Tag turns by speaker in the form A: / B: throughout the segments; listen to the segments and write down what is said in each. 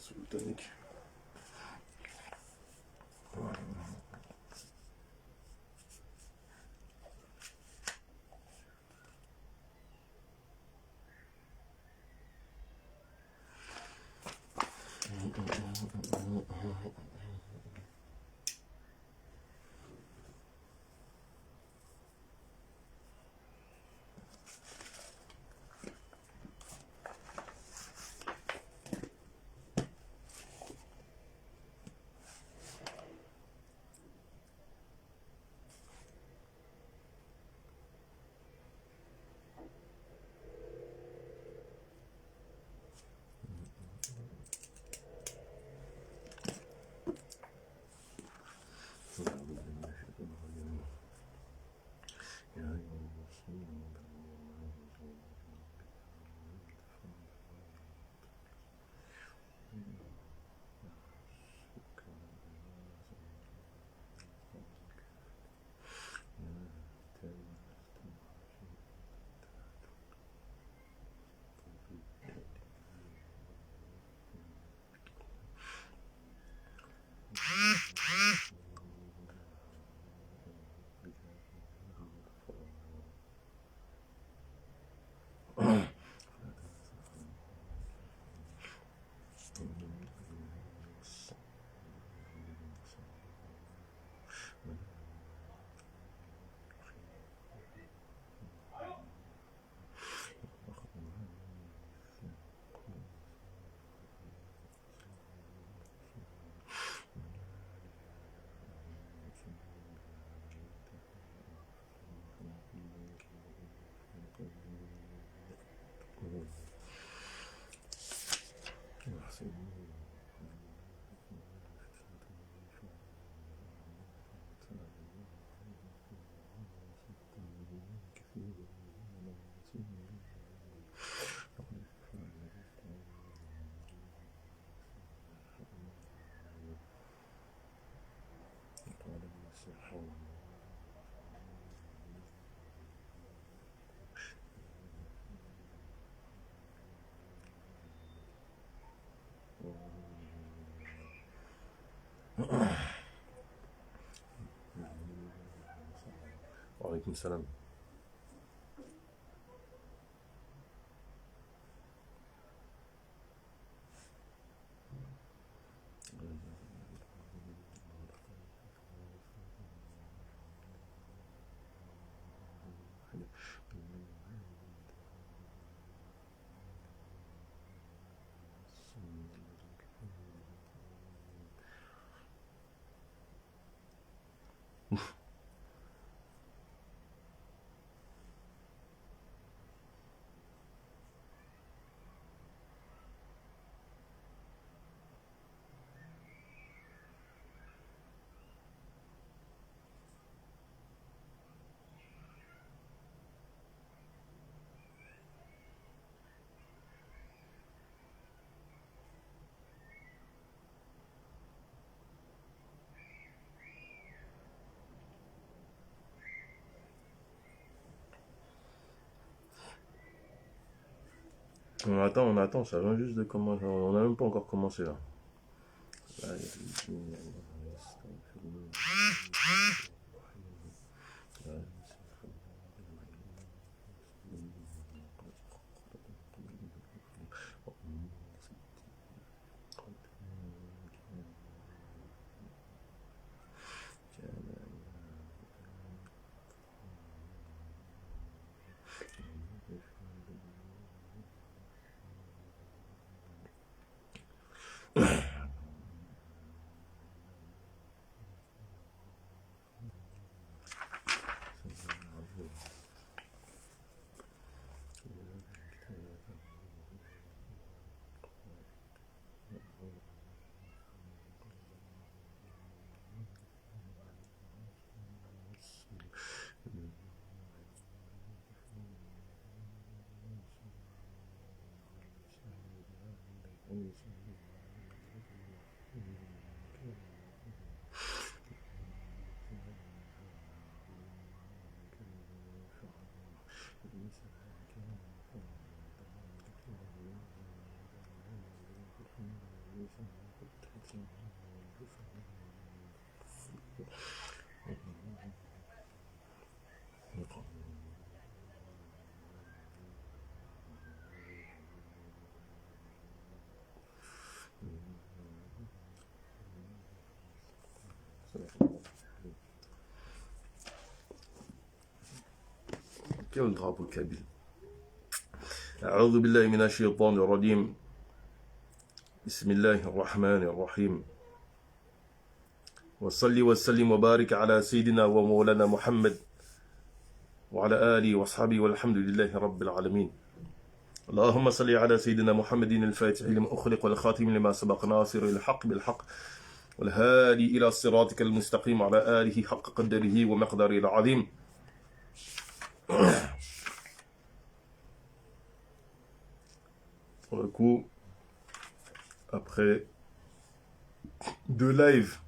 A: sultanique. Merci. وعليكم السلام. On attend, ça vient juste de commencer. On n'a même pas encore commencé là. Là, Quel drapeau kabyle. أعوذ بالله من الشيطان الرجيم بسم الله الرحمن الرحيم وصلي وسلم وبارك على سيدنا ومولانا محمد وعلى آله وأصحابه والحمد لله رب العالمين اللهم صل على سيدنا محمد الفاتح لما أخلق والخاتم لما سبق ناصر الحق بالحق والهادي إلى صراطك المستقيم على آله حق قدره ومقداره العظيم. Pour le coup, après 2 lives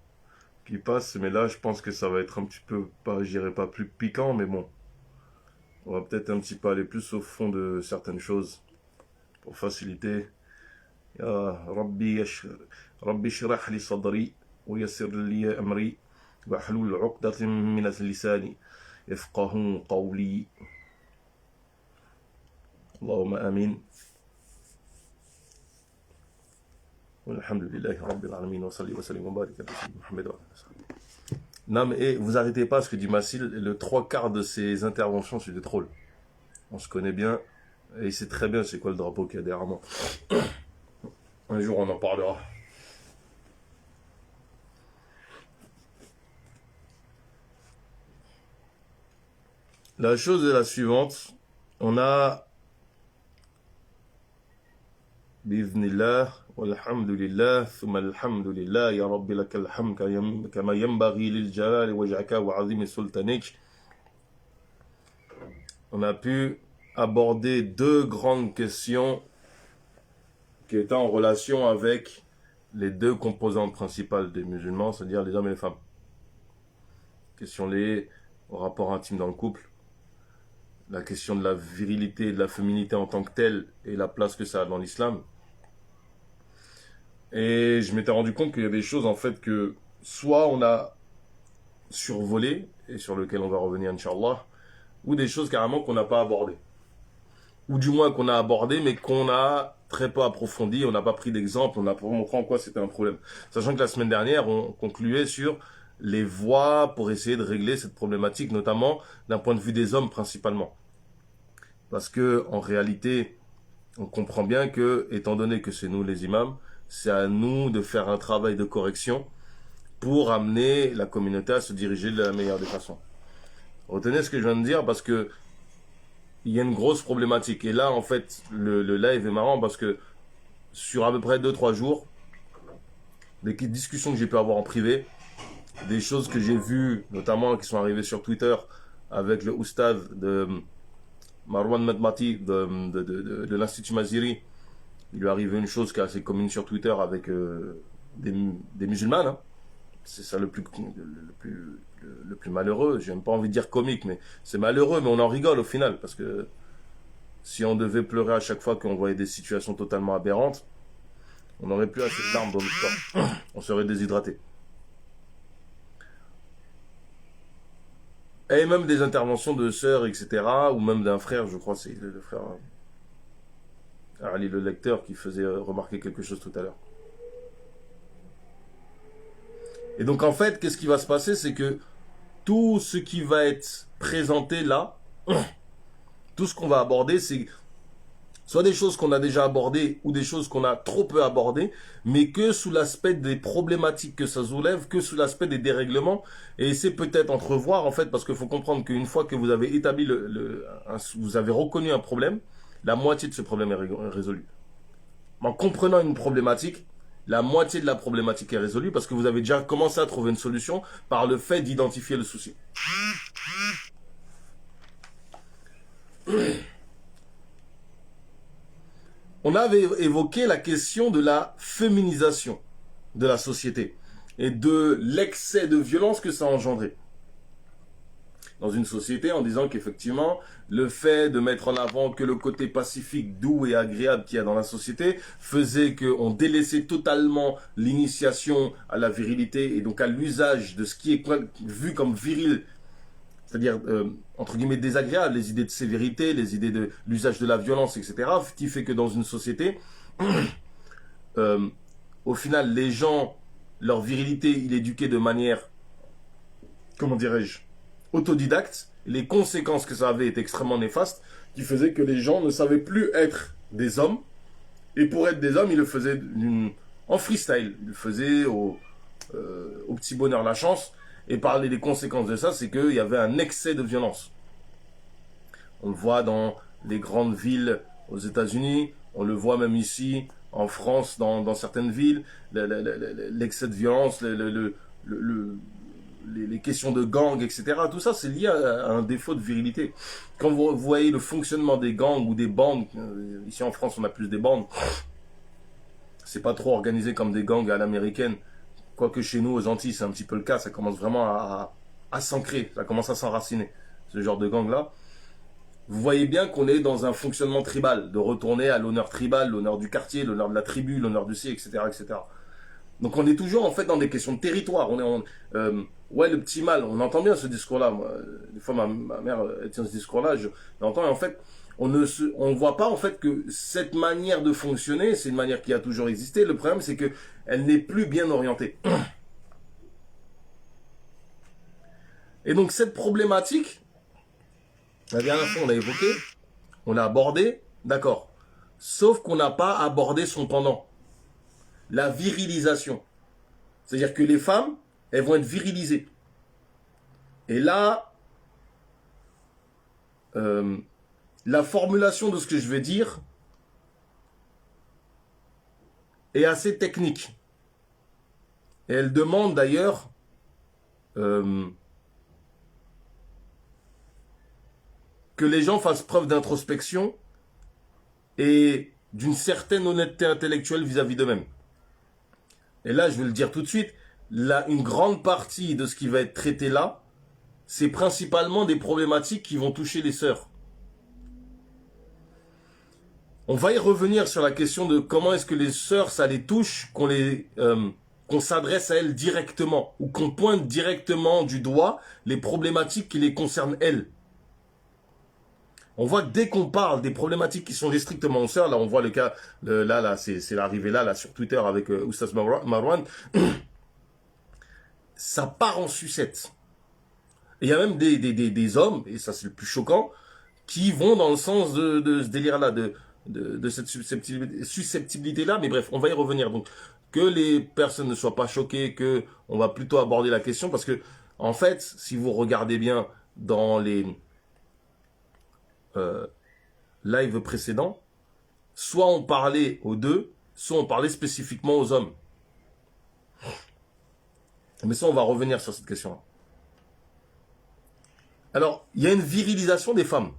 A: qui passent, mais là je pense que ça va être un petit peu, pas, je dirais pas plus piquant, mais bon, on va peut-être un petit peu aller plus au fond de certaines choses pour faciliter. Ya Rabbi shrah li sadri wa yassir li amri wa hlul 'uqdatin min lisani yafqahu qawli. Allahumma amin. Alhamdulillahi Rabbil Alamin wa salli wa sallim wa barik ala sayyidina Muhammad wa ala. Non mais vous arrêtez pas ce que dit Massil, le 3/4 de ses interventions c'est des trolls. On se connaît bien et il sait très bien c'est quoi le drapeau qu'il y a derrière moi. Un jour on en parlera. La chose est la suivante, on a Bi'idhnillah walhamdulillah thumma alhamdulillah ya rabbi lakal hamd kama yanbaghi lil jalali wajhaka wa 'azimi sultanik. On a pu aborder 2 grandes questions qui étaient en relation avec les 2 composantes principales des musulmans, c'est-à-dire les hommes et les femmes. Question liée au rapport intime dans le couple, la question de la virilité et de la féminité en tant que telle et la place que ça a dans l'islam. Et je m'étais rendu compte qu'il y a des choses en fait que soit on a survolé et sur lesquelles on va revenir Inch'Allah, ou des choses carrément qu'on n'a pas abordées. Ou du moins qu'on a abordé mais qu'on a très peu approfondi, on n'a pas pris d'exemple, on n'a pas montré en quoi c'était un problème. Sachant que la semaine dernière, on concluait sur les voies pour essayer de régler cette problématique, notamment d'un point de vue des hommes principalement. Parce que en réalité, on comprend bien que, étant donné que c'est nous les imams, c'est à nous de faire un travail de correction pour amener la communauté à se diriger de la meilleure des façons. Retenez ce que je viens de dire parce que il y a une grosse problématique. Et là, en fait, le live est marrant parce que sur à peu près 2-3 jours, des discussions que j'ai pu avoir en privé, des choses que j'ai vues, notamment qui sont arrivées sur Twitter avec le oustad de Marwan Medmati de l'Institut Maziri. Il lui est arrivé une chose qui est assez commune sur Twitter avec des musulmanes. Hein. C'est ça le plus malheureux. J'ai même pas envie de dire comique, mais c'est malheureux, mais on en rigole au final. Parce que si on devait pleurer à chaque fois qu'on voyait des situations totalement aberrantes, on n'aurait plus assez d'armes dans notre corps. On serait déshydraté. Et même des interventions de sœurs, etc. Ou même d'un frère, je crois, c'est le frère Ali le lecteur qui faisait remarquer quelque chose tout à l'heure. Et donc en fait, qu'est-ce qui va se passer, c'est que tout ce qui va être présenté là, tout ce qu'on va aborder, c'est soit des choses qu'on a déjà abordées ou des choses qu'on a trop peu abordées, mais que sous l'aspect des problématiques que ça soulève, que sous l'aspect des dérèglements, et c'est peut-être entrevoir en fait, parce qu'il faut comprendre qu'une fois que vous avez établi vous avez reconnu un problème, la moitié de ce problème est résolu. En comprenant une problématique, la moitié de la problématique est résolue parce que vous avez déjà commencé à trouver une solution par le fait d'identifier le souci. On avait évoqué la question de la féminisation de la société et de l'excès de violence que ça a engendré dans une société, en disant qu'effectivement, le fait de mettre en avant que le côté pacifique, doux et agréable qu'il y a dans la société faisait qu'on délaissait totalement l'initiation à la virilité et donc à l'usage de ce qui est vu comme viril, c'est-à-dire, entre guillemets, désagréable, les idées de sévérité, les idées de l'usage de la violence, etc., qui fait que dans une société, au final, les gens, leur virilité, il est éduqué de manière, comment dirais-je, autodidacte, les conséquences que ça avait étaient extrêmement néfastes, qui faisaient que les gens ne savaient plus être des hommes. Et pour être des hommes, ils le faisaient en freestyle. Ils le faisaient au petit bonheur la chance. Et parler des conséquences de ça, c'est qu'il y avait un excès de violence. On le voit dans les grandes villes aux États-Unis, on le voit même ici en France, dans certaines villes, l'excès de violence, les questions de gangs, etc. Tout ça, c'est lié à un défaut de virilité. Quand vous voyez le fonctionnement des gangs ou des bandes, ici en France, on a plus des bandes, c'est pas trop organisé comme des gangs à l'américaine. Quoique chez nous, aux Antilles, c'est un petit peu le cas, ça commence vraiment à s'ancrer, ça commence à s'enraciner, ce genre de gang-là. Vous voyez bien qu'on est dans un fonctionnement tribal, de retourner à l'honneur tribal, l'honneur du quartier, l'honneur de la tribu, l'honneur du ci, etc., etc. Donc on est toujours en fait dans des questions de territoire. Ouais, le petit mal, on entend bien ce discours-là. Moi, des fois, ma mère tient ce discours-là, l'entends, et en fait, on voit pas en fait que cette manière de fonctionner, c'est une manière qui a toujours existé. Le problème, c'est que elle n'est plus bien orientée. Et donc cette problématique, la dernière fois, on l'a évoqué, on l'a abordé, d'accord. Sauf qu'on n'a pas abordé son pendant. La virilisation. C'est-à-dire que les femmes, elles vont être virilisées. Et là, la formulation de ce que je vais dire est assez technique. Et elle demande d'ailleurs que les gens fassent preuve d'introspection et d'une certaine honnêteté intellectuelle vis-à-vis d'eux-mêmes. Et là, je vais le dire tout de suite, une grande partie de ce qui va être traité là, c'est principalement des problématiques qui vont toucher les sœurs. On va y revenir sur la question de comment est-ce que les sœurs, ça les touche, qu'on s'adresse à elles directement, ou qu'on pointe directement du doigt les problématiques qui les concernent elles. On voit que dès qu'on parle des problématiques qui sont strictement aux sœurs, là on voit le cas, là c'est l'arrivée là sur Twitter avec Oustaz Marwan, ça part en sucette. Et il y a même des hommes, et ça c'est le plus choquant, qui vont dans le sens de ce délire-là, de cette susceptibilité-là, mais bref, on va y revenir. Donc, que les personnes ne soient pas choquées, que on va plutôt aborder la question, parce que, en fait, si vous regardez bien dans les lives précédents, soit on parlait aux deux, soit on parlait spécifiquement aux hommes. Mais ça, on va revenir sur cette question-là. Alors, il y a une virilisation des femmes.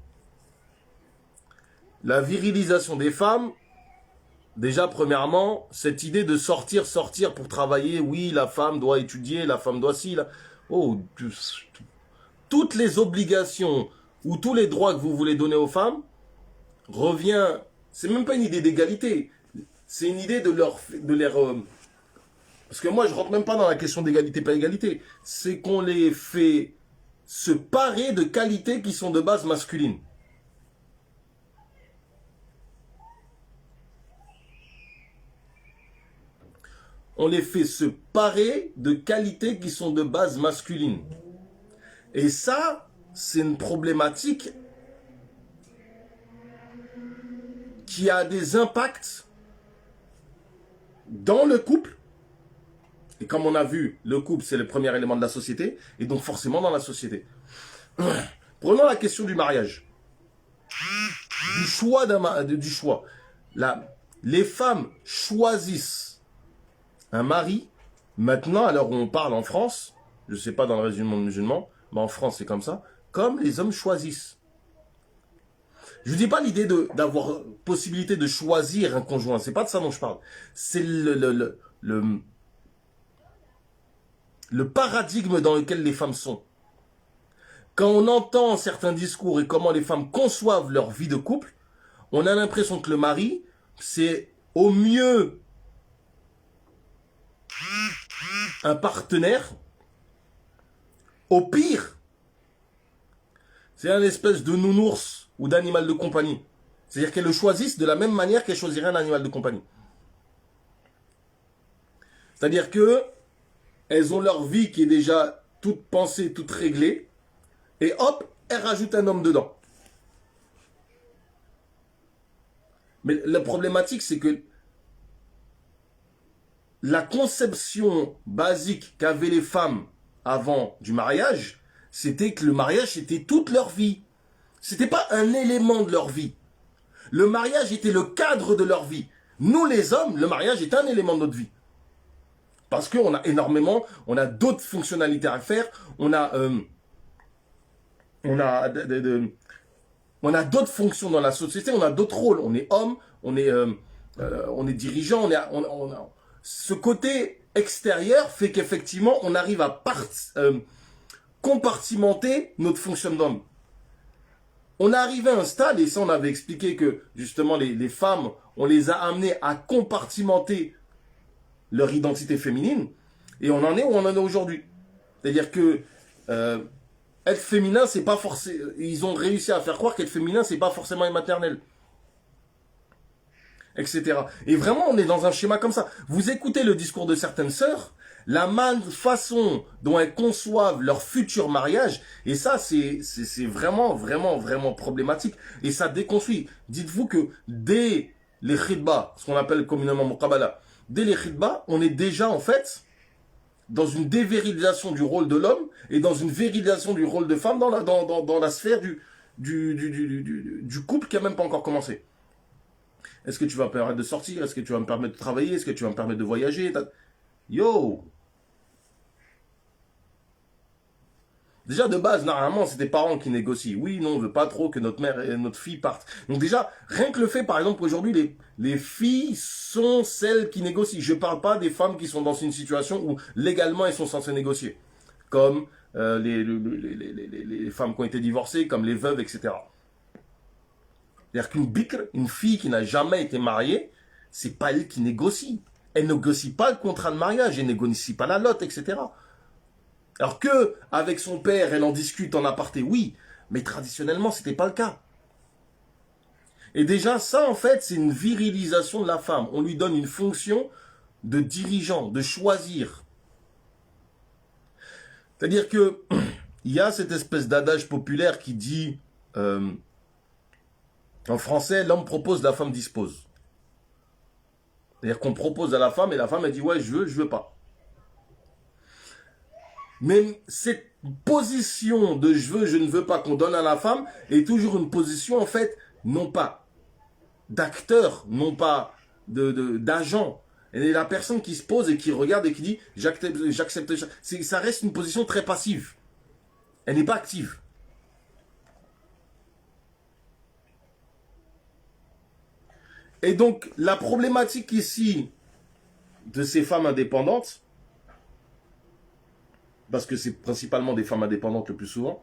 A: La virilisation des femmes, déjà, premièrement, cette idée de sortir pour travailler, oui, la femme doit étudier, la femme doit ci, là. Oh, toutes les obligations ou tous les droits que vous voulez donner aux femmes revient, c'est même pas une idée d'égalité, c'est une idée de les parce que moi je rentre même pas dans la question d'égalité pas égalité, c'est qu'on les fait se parer de qualités qui sont de base masculines. On les fait se parer de qualités qui sont de base masculines. Et ça, c'est une problématique qui a des impacts dans le couple. Et comme on a vu, le couple, c'est le premier élément de la société, et donc forcément dans la société. Prenons la question du mariage. Du choix. Les femmes choisissent un mari. Maintenant, à l'heure où on parle en France, je ne sais pas dans le reste du monde musulman, mais en France c'est comme ça, comme les hommes choisissent. Je ne dis pas l'idée d'avoir possibilité de choisir un conjoint, c'est pas de ça dont je parle. C'est le paradigme dans lequel les femmes sont. Quand on entend certains discours et comment les femmes conçoivent leur vie de couple, on a l'impression que le mari, c'est au mieux un partenaire, au pire, c'est un espèce de nounours ou d'animal de compagnie. C'est-à-dire qu'elles le choisissent de la même manière qu'elles choisiraient un animal de compagnie. C'est-à-dire que elles ont leur vie qui est déjà toute pensée, toute réglée, et hop, elle rajoute un homme dedans. Mais la problématique, c'est que la conception basique qu'avaient les femmes avant du mariage, c'était que le mariage, c'était toute leur vie. C'était pas un élément de leur vie. Le mariage était le cadre de leur vie. Nous, les hommes, le mariage est un élément de notre vie. Parce qu'on a énormément, on a d'autres fonctionnalités à faire, on a d'autres fonctions dans la société, on a d'autres rôles. On est homme, on est dirigeant, ce côté extérieur fait qu'effectivement, on arrive à compartimenter notre fonction d'homme. On est arrivé à un stade, et ça on avait expliqué que justement les femmes, on les a amenées à compartimenter leur identité féminine, et on en est où on en est aujourd'hui. C'est-à-dire que être féminin, c'est pas forcément. Ils ont réussi à faire croire qu'être féminin, c'est pas forcément une maternelle, etc. Et vraiment, on est dans un schéma comme ça. Vous écoutez le discours de certaines sœurs, la façon dont elles conçoivent leur futur mariage, et ça, c'est vraiment, vraiment, vraiment problématique. Et ça déconstruit. Dites-vous que dès les khidba, ce qu'on appelle communément muqabala, dès les khidba, on est déjà, en fait, dans une dévirilisation du rôle de l'homme et dans une virilisation du rôle de femme dans la sphère du couple qui n'a même pas encore commencé. Est-ce que tu vas me permettre de sortir? Est-ce que tu vas me permettre de travailler? Est-ce que tu vas me permettre de voyager? Yo! Déjà, de base, normalement, c'est des parents qui négocient. Oui, non, on veut pas trop que notre mère et notre fille partent. Donc déjà, rien que le fait, par exemple, aujourd'hui, les filles sont celles qui négocient. Je parle pas des femmes qui sont dans une situation où, légalement, elles sont censées négocier. Comme les femmes qui ont été divorcées, comme les veuves, etc. C'est-à-dire qu'une bikr, une fille qui n'a jamais été mariée, c'est pas elle qui négocie. Elle négocie pas le contrat de mariage, elle négocie pas la lotte, etc. Alors que, avec son père, elle en discute en aparté, oui, mais traditionnellement, c'était pas le cas. Et déjà, ça, en fait, c'est une virilisation de la femme. On lui donne une fonction de dirigeant, de choisir. C'est-à-dire que, il y a cette espèce d'adage populaire qui dit, en français, l'homme propose, la femme dispose. C'est-à-dire qu'on propose à la femme et la femme, elle dit, ouais, je veux pas. Mais cette position de je ne veux pas qu'on donne à la femme est toujours une position, en fait, non pas d'acteur, non pas d'agent. Elle est la personne qui se pose et qui regarde et qui dit j'accepte. Ça reste une position très passive. Elle n'est pas active. Et donc, la problématique ici de ces femmes indépendantes, parce que c'est principalement des femmes indépendantes le plus souvent,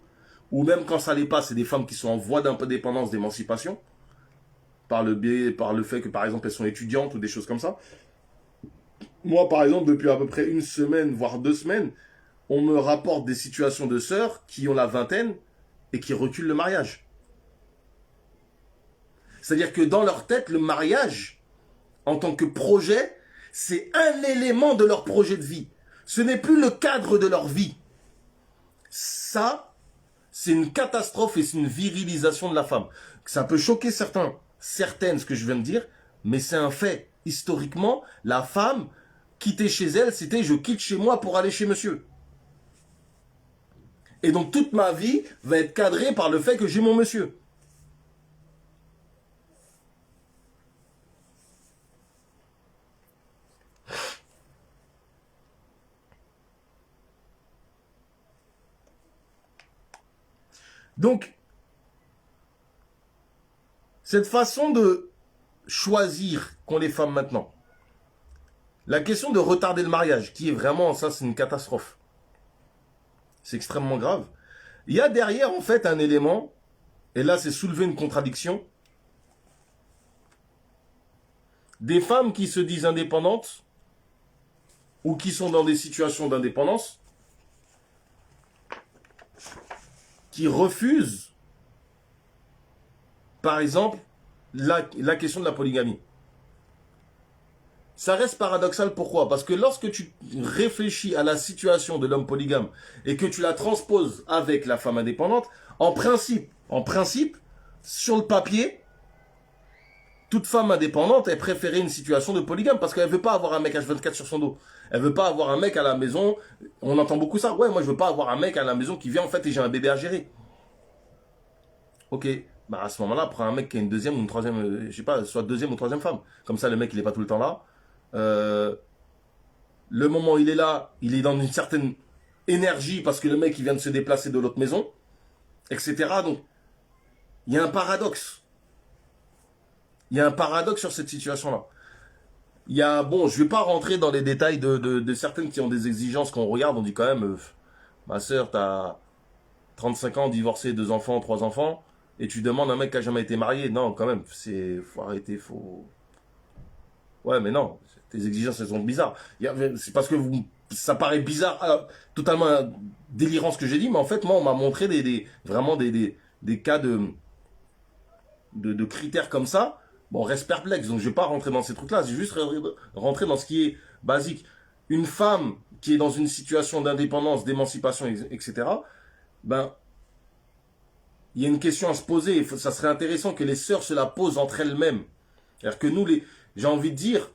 A: ou même quand ça l'est pas, c'est des femmes qui sont en voie d'indépendance, d'émancipation, par le fait que, par exemple, elles sont étudiantes ou des choses comme ça. Moi, par exemple, depuis à peu près une semaine, voire 2 semaines, on me rapporte des situations de sœurs qui ont la vingtaine et qui reculent le mariage. C'est-à-dire que dans leur tête, le mariage, en tant que projet, c'est un élément de leur projet de vie. Ce n'est plus le cadre de leur vie. Ça, c'est une catastrophe et c'est une virilisation de la femme. Ça peut choquer certaines, ce que je viens de dire, mais c'est un fait. Historiquement, la femme, quitter chez elle, c'était je quitte chez moi pour aller chez monsieur. Et donc toute ma vie va être cadrée par le fait que j'ai mon monsieur. Donc, cette façon de choisir qu'ont les femmes maintenant, la question de retarder le mariage, qui est vraiment, ça c'est une catastrophe. C'est extrêmement grave. Il y a derrière en fait un élément, et là c'est soulever une contradiction, des femmes qui se disent indépendantes, ou qui sont dans des situations d'indépendance, qui refusent, par exemple, la question de la polygamie. Ça reste paradoxal, pourquoi? Parce que lorsque tu réfléchis à la situation de l'homme polygame et que tu la transposes avec la femme indépendante, en principe, sur le papier, toute femme indépendante, elle préférait une situation de polygame parce qu'elle veut pas avoir un mec H24 sur son dos. Elle veut pas avoir un mec à la maison. On entend beaucoup ça. Ouais, moi je veux pas avoir un mec à la maison qui vient en fait et j'ai un bébé à gérer. Ok, bah à ce moment-là, prends un mec qui a une deuxième ou une troisième, je sais pas, soit deuxième ou troisième femme. Comme ça, le mec il est pas tout le temps là. Euh, le moment où il est là, il est dans une certaine énergie parce que le mec il vient de se déplacer de l'autre maison, etc. Donc, il y a un paradoxe. Il y a un paradoxe sur cette situation-là. Il y a, bon, je vais pas rentrer dans les détails de certaines qui ont des exigences qu'on regarde, on dit quand même, ma soeur, t'as 35 ans, divorcé, 2 enfants, 3 enfants, et tu demandes à un mec qui a jamais été marié. Non, quand même, faut arrêter, faut... Ouais, mais non, tes exigences, elles sont bizarres. C'est parce que ça paraît bizarre, totalement délirant ce que j'ai dit, mais en fait, moi, on m'a montré vraiment des cas de critères comme ça. Bon, on reste perplexe, donc je vais pas rentrer dans ces trucs-là, j'ai juste rentrer dans ce qui est basique. Une femme qui est dans une situation d'indépendance, d'émancipation, etc., ben, il y a une question à se poser. Ça serait intéressant que les sœurs se la posent entre elles-mêmes. C'est-à-dire que nous, j'ai envie de dire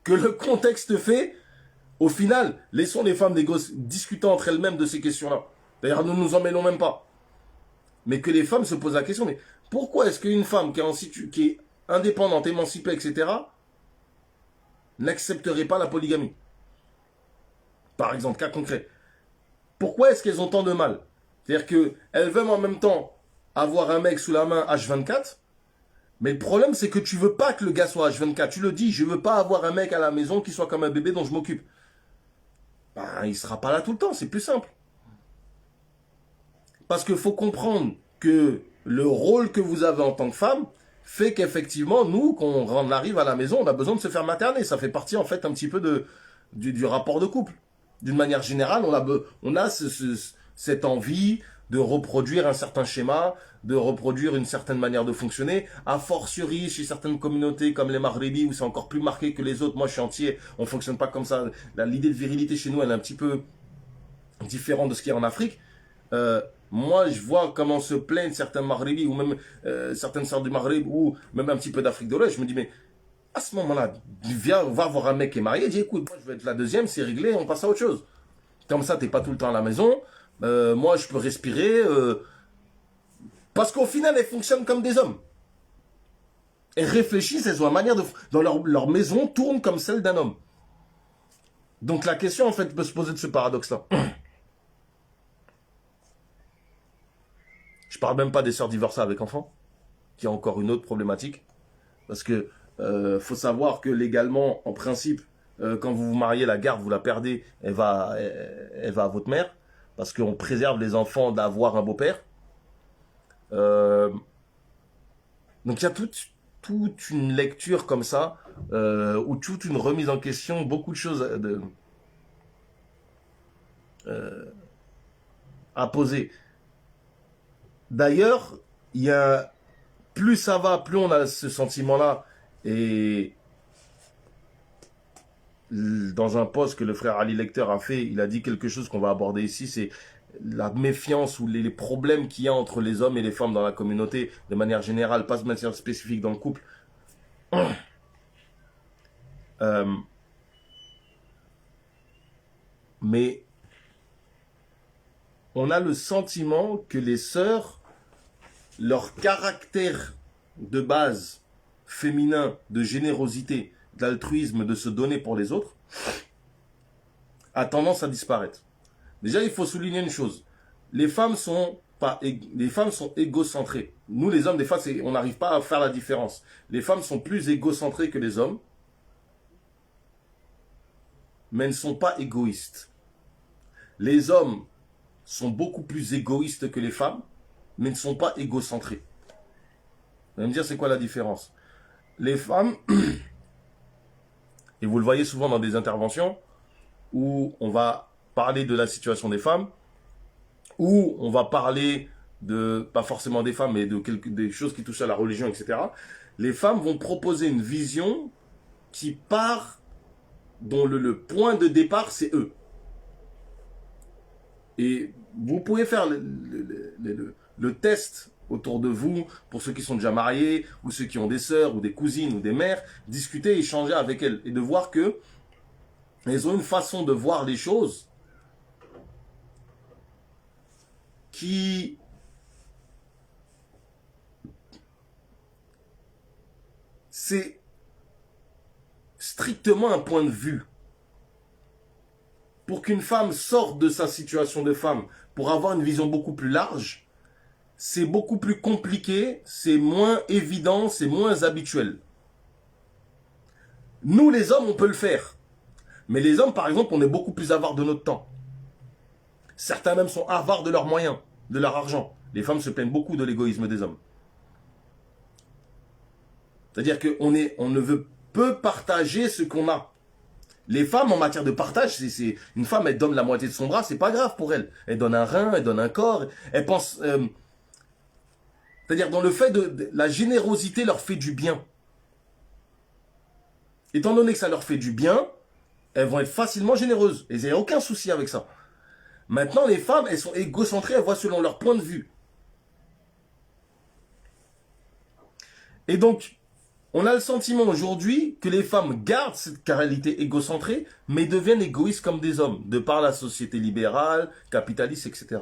A: que le contexte fait, au final, laissons les femmes discuter entre elles-mêmes de ces questions-là. D'ailleurs, nous ne nous en mêlons même pas. Mais que les femmes se posent la question, mais pourquoi est-ce qu'une femme qui est indépendante, émancipée, etc., n'accepterait pas la polygamie? Par exemple, cas concret. Pourquoi est-ce qu'elles ont tant de mal? C'est-à-dire qu'elles veulent en même temps avoir un mec sous la main H24, mais le problème c'est que tu veux pas que le gars soit H24. Tu le dis, je veux pas avoir un mec à la maison qui soit comme un bébé dont je m'occupe. Ben, il sera pas là tout le temps, c'est plus simple. Parce qu'il faut comprendre que le rôle que vous avez en tant que femme fait qu'effectivement, nous, quand on arrive à la maison, on a besoin de se faire materner. Ça fait partie, en fait, un petit peu du rapport de couple. D'une manière générale, on a cette envie de reproduire un certain schéma, de reproduire une certaine manière de fonctionner. A fortiori, chez certaines communautés comme les Maghrébi, où c'est encore plus marqué que les autres. Moi, je suis entier, on fonctionne pas comme ça. L'idée de virilité chez nous, elle est un petit peu différente de ce qu'il y a en Afrique. Moi, je vois comment se plaignent certains Maghrébi ou même certaines sœurs du Maghreb ou même un petit peu d'Afrique de l'Ouest. Je me dis, mais à ce moment-là, viens, va voir un mec qui est marié, dis, écoute, moi je veux être la deuxième, c'est réglé, on passe à autre chose. Comme ça, t'es pas tout le temps à la maison. Moi, je peux respirer. Parce qu'au final, elles fonctionnent comme des hommes. Elles réfléchissent, elles ont une manière de... Dans leur maison, tourne comme celle d'un homme. Donc la question, en fait, peut se poser de ce paradoxe-là. Je parle même pas des sœurs divorcées avec enfants, qui est encore une autre problématique. Parce que faut savoir que légalement, en principe, quand vous vous mariez, la garde, vous la perdez, elle va à votre mère. Parce qu'on préserve les enfants d'avoir un beau-père. Donc il y a toute une lecture comme ça, ou toute une remise en question, beaucoup de choses à poser. D'ailleurs, il y a plus ça va, plus on a ce sentiment-là. Et dans un post que le frère Ali Lecter a fait, il a dit quelque chose qu'on va aborder ici, c'est la méfiance ou les problèmes qu'il y a entre les hommes et les femmes dans la communauté, de manière générale, pas de manière spécifique dans le couple. Mais on a le sentiment que les sœurs, leur caractère de base féminin, de générosité, d'altruisme, de se donner pour les autres, a tendance à disparaître. Déjà, il faut souligner une chose. Les femmes sont égocentrées. Nous, les hommes, des fois, on n'arrive pas à faire la différence. Les femmes sont plus égocentrées que les hommes, mais elles ne sont pas égoïstes. Les hommes sont beaucoup plus égoïstes que les femmes, mais ne sont pas égocentrés. Vous allez me dire, c'est quoi la différence? Les femmes, et vous le voyez souvent dans des interventions, où on va parler de la situation des femmes, où on va parler pas forcément des femmes, mais des choses qui touchent à la religion, etc., les femmes vont proposer une vision qui part, dont le point de départ, c'est eux. Et vous pouvez faire le test autour de vous, pour ceux qui sont déjà mariés, ou ceux qui ont des sœurs, ou des cousines, ou des mères, discuter, échanger avec elles, et de voir que elles ont une façon de voir les choses qui c'est strictement un point de vue. Pour qu'une femme sorte de sa situation de femme, pour avoir une vision beaucoup plus large, c'est beaucoup plus compliqué, c'est moins évident, c'est moins habituel. Nous, les hommes, on peut le faire. Mais les hommes, par exemple, on est beaucoup plus avares de notre temps. Certains même sont avares de leurs moyens, de leur argent. Les femmes se plaignent beaucoup de l'égoïsme des hommes. C'est-à-dire qu'on ne veut peu partager ce qu'on a. Les femmes, en matière de partage, c'est une femme, elle donne la moitié de son bras, c'est pas grave pour elle. Elle donne un rein, elle donne un corps, elle pense... c'est-à-dire dans le fait la générosité leur fait du bien. Étant donné que ça leur fait du bien, elles vont être facilement généreuses. Et il n'y a aucun souci avec ça. Maintenant, les femmes, elles sont égocentrées, elles voient selon leur point de vue. Et donc, on a le sentiment aujourd'hui que les femmes gardent cette qualité égocentrée, mais deviennent égoïstes comme des hommes, de par la société libérale, capitaliste, etc.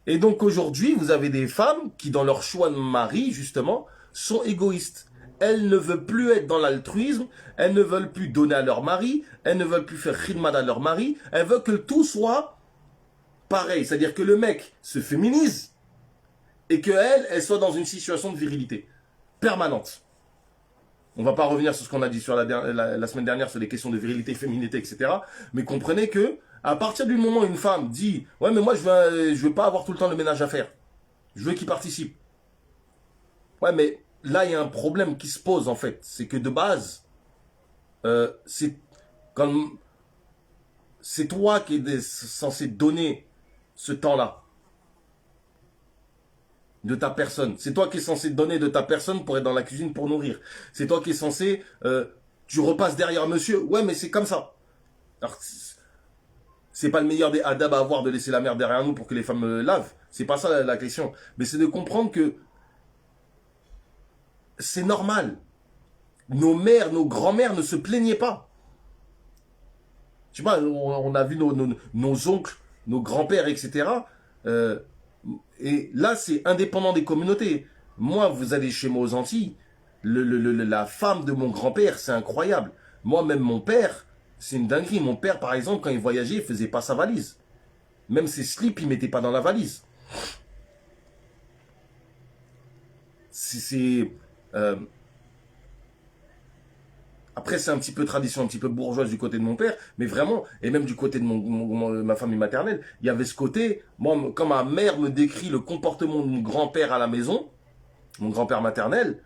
A: Et donc aujourd'hui, vous avez des femmes qui, dans leur choix de mari, justement, sont égoïstes. Elles ne veulent plus être dans l'altruisme, elles ne veulent plus donner à leur mari, elles ne veulent plus faire khidmat à leur mari, elles veulent que tout soit pareil. C'est-à-dire que le mec se féminise et qu'elle, elle soit dans une situation de virilité permanente. On ne va pas revenir sur ce qu'on a dit sur la semaine dernière sur les questions de virilité, féminité, etc. Mais comprenez que à partir du moment où une femme dit « Ouais, mais moi, je veux pas avoir tout le temps le ménage à faire. Je veux qu'il participe. » Ouais, mais là, il y a un problème qui se pose, en fait. C'est que de base, c'est toi qui es censé donner ce temps-là de ta personne. C'est toi qui es censé donner de ta personne pour être dans la cuisine pour nourrir. C'est toi qui es censé... tu repasses derrière monsieur. Ouais, mais c'est comme ça. Alors, c'est pas le meilleur des adab à avoir de laisser la mère derrière nous pour que les femmes lavent. C'est pas ça la question. Mais c'est de comprendre que c'est normal. Nos mères, nos grands-mères ne se plaignaient pas. Tu vois, on a vu nos oncles, nos grands-pères, etc. Et là, c'est indépendant des communautés. Moi, vous allez chez moi aux Antilles, la femme de mon grand-père, c'est incroyable. Moi, même mon père, c'est une dinguerie. Mon père, par exemple, quand il voyageait, il faisait pas sa valise. Même ses slips, il mettait pas dans la valise. Après, c'est un petit peu tradition, un petit peu bourgeoise du côté de mon père, mais vraiment, et même du côté de ma famille maternelle, il y avait ce côté, moi, quand ma mère me décrit le comportement de mon grand-père à la maison, mon grand-père maternel,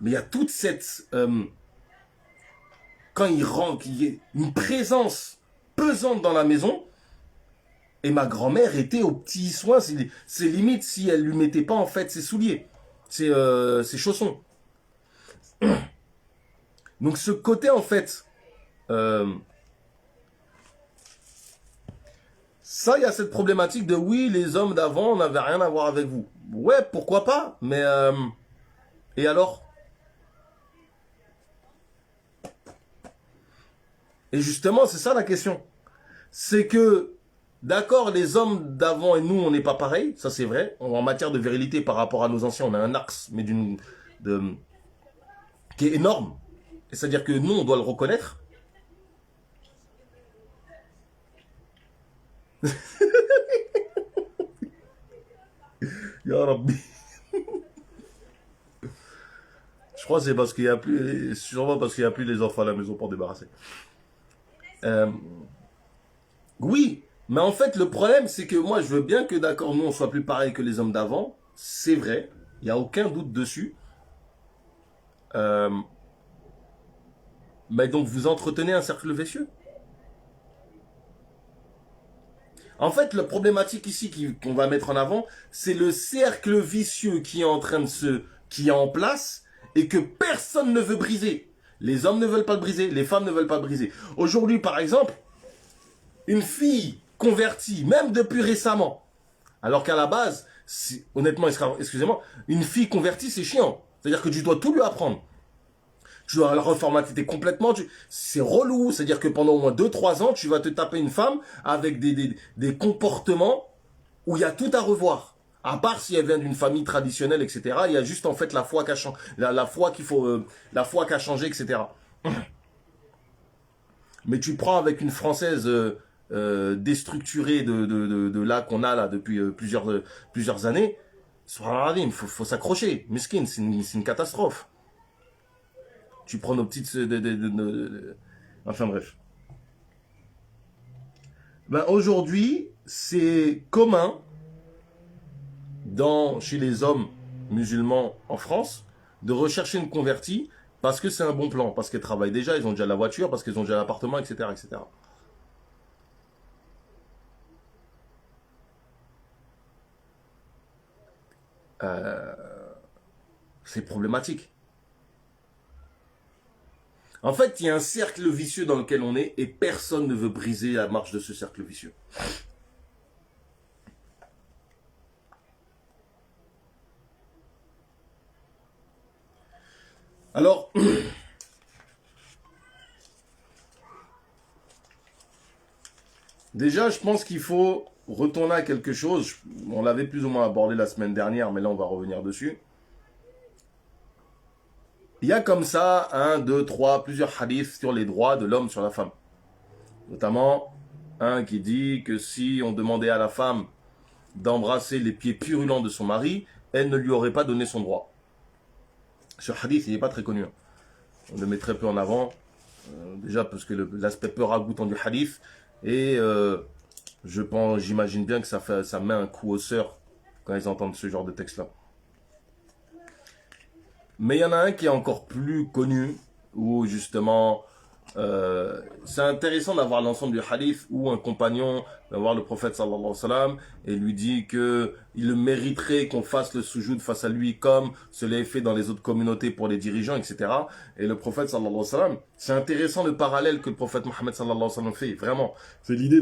A: mais il y a toute cette... quand il rentre, il y a une présence pesante dans la maison, et ma grand-mère était aux petits soins, c'est limite si elle lui mettait pas en fait ses souliers, ses chaussons. Donc ce côté en fait, ça il y a cette problématique de oui les hommes d'avant n'avaient rien à voir avec vous. Ouais pourquoi pas, mais et alors? Et justement c'est ça la question, c'est que d'accord les hommes d'avant et nous on n'est pas pareil, ça c'est vrai. En matière de virilité par rapport à nos anciens on a un axe mais qui est énorme. C'est-à-dire que nous, on doit le reconnaître. Ya Rabbi. Je crois que c'est parce qu'il y a plus, sûrement parce qu'il y a plus les enfants à la maison pour débarrasser. Oui, mais en fait, le problème, c'est que moi, je veux bien que d'accord, nous, on soit plus pareil que les hommes d'avant. C'est vrai. Il n'y a aucun doute dessus. Mais donc, vous entretenez un cercle vicieux. En fait, la problématique ici qu'on va mettre en avant, c'est le cercle vicieux qui est en train qui est en place et que personne ne veut briser. Les hommes ne veulent pas le briser, les femmes ne veulent pas le briser. Aujourd'hui, par exemple, une fille convertie, même depuis récemment, alors qu'à la base, honnêtement, excusez-moi, une fille convertie, c'est chiant. C'est-à-dire que tu dois tout lui apprendre. Tu dois la reformater complètement. C'est relou. C'est-à-dire que pendant au moins 2-3 ans, tu vas te taper une femme avec des comportements où il y a tout à revoir. À part si elle vient d'une famille traditionnelle, etc. Il y a juste en fait la foi qui a changé, la foi qu'il faut, la foi qui a changé, etc. Mais tu prends avec une Française déstructurée de là qu'on a là depuis plusieurs années, il faut s'accrocher. Mesquine, c'est une catastrophe. Tu prends nos petites... Enfin bref. Ben, aujourd'hui, c'est commun chez les hommes musulmans en France de rechercher une convertie parce que c'est un bon plan, parce qu'elles travaillent déjà, ils ont déjà la voiture, parce qu'ils ont déjà l'appartement, etc., etc. C'est problématique. En fait, il y a un cercle vicieux dans lequel on est et personne ne veut briser la marche de ce cercle vicieux. Alors, déjà, je pense qu'il faut retourner à quelque chose. On l'avait plus ou moins abordé la semaine dernière, mais là, on va revenir dessus. Il y a comme ça 1, 2, 3, plusieurs hadiths sur les droits de l'homme sur la femme. Notamment, un qui dit que si on demandait à la femme d'embrasser les pieds purulents de son mari, elle ne lui aurait pas donné son droit. Ce hadith, il n'est pas très connu. On le met très peu en avant. Déjà parce que l'aspect peu ragoûtant du hadith. Et j'imagine bien que ça met un coup aux sœurs quand ils entendent ce genre de texte-là. Mais il y en a un qui est encore plus connu, où justement, c'est intéressant d'avoir l'ensemble du hadith, où un compagnon va voir le prophète sallallahu alayhi wa sallam, et lui dit que il mériterait qu'on fasse le soujoud face à lui, comme cela est fait dans les autres communautés pour les dirigeants, etc. Et le prophète sallallahu alayhi wa sallam, c'est intéressant le parallèle que le prophète Mohammed sallallahu alayhi wa sallam fait, vraiment. C'est l'idée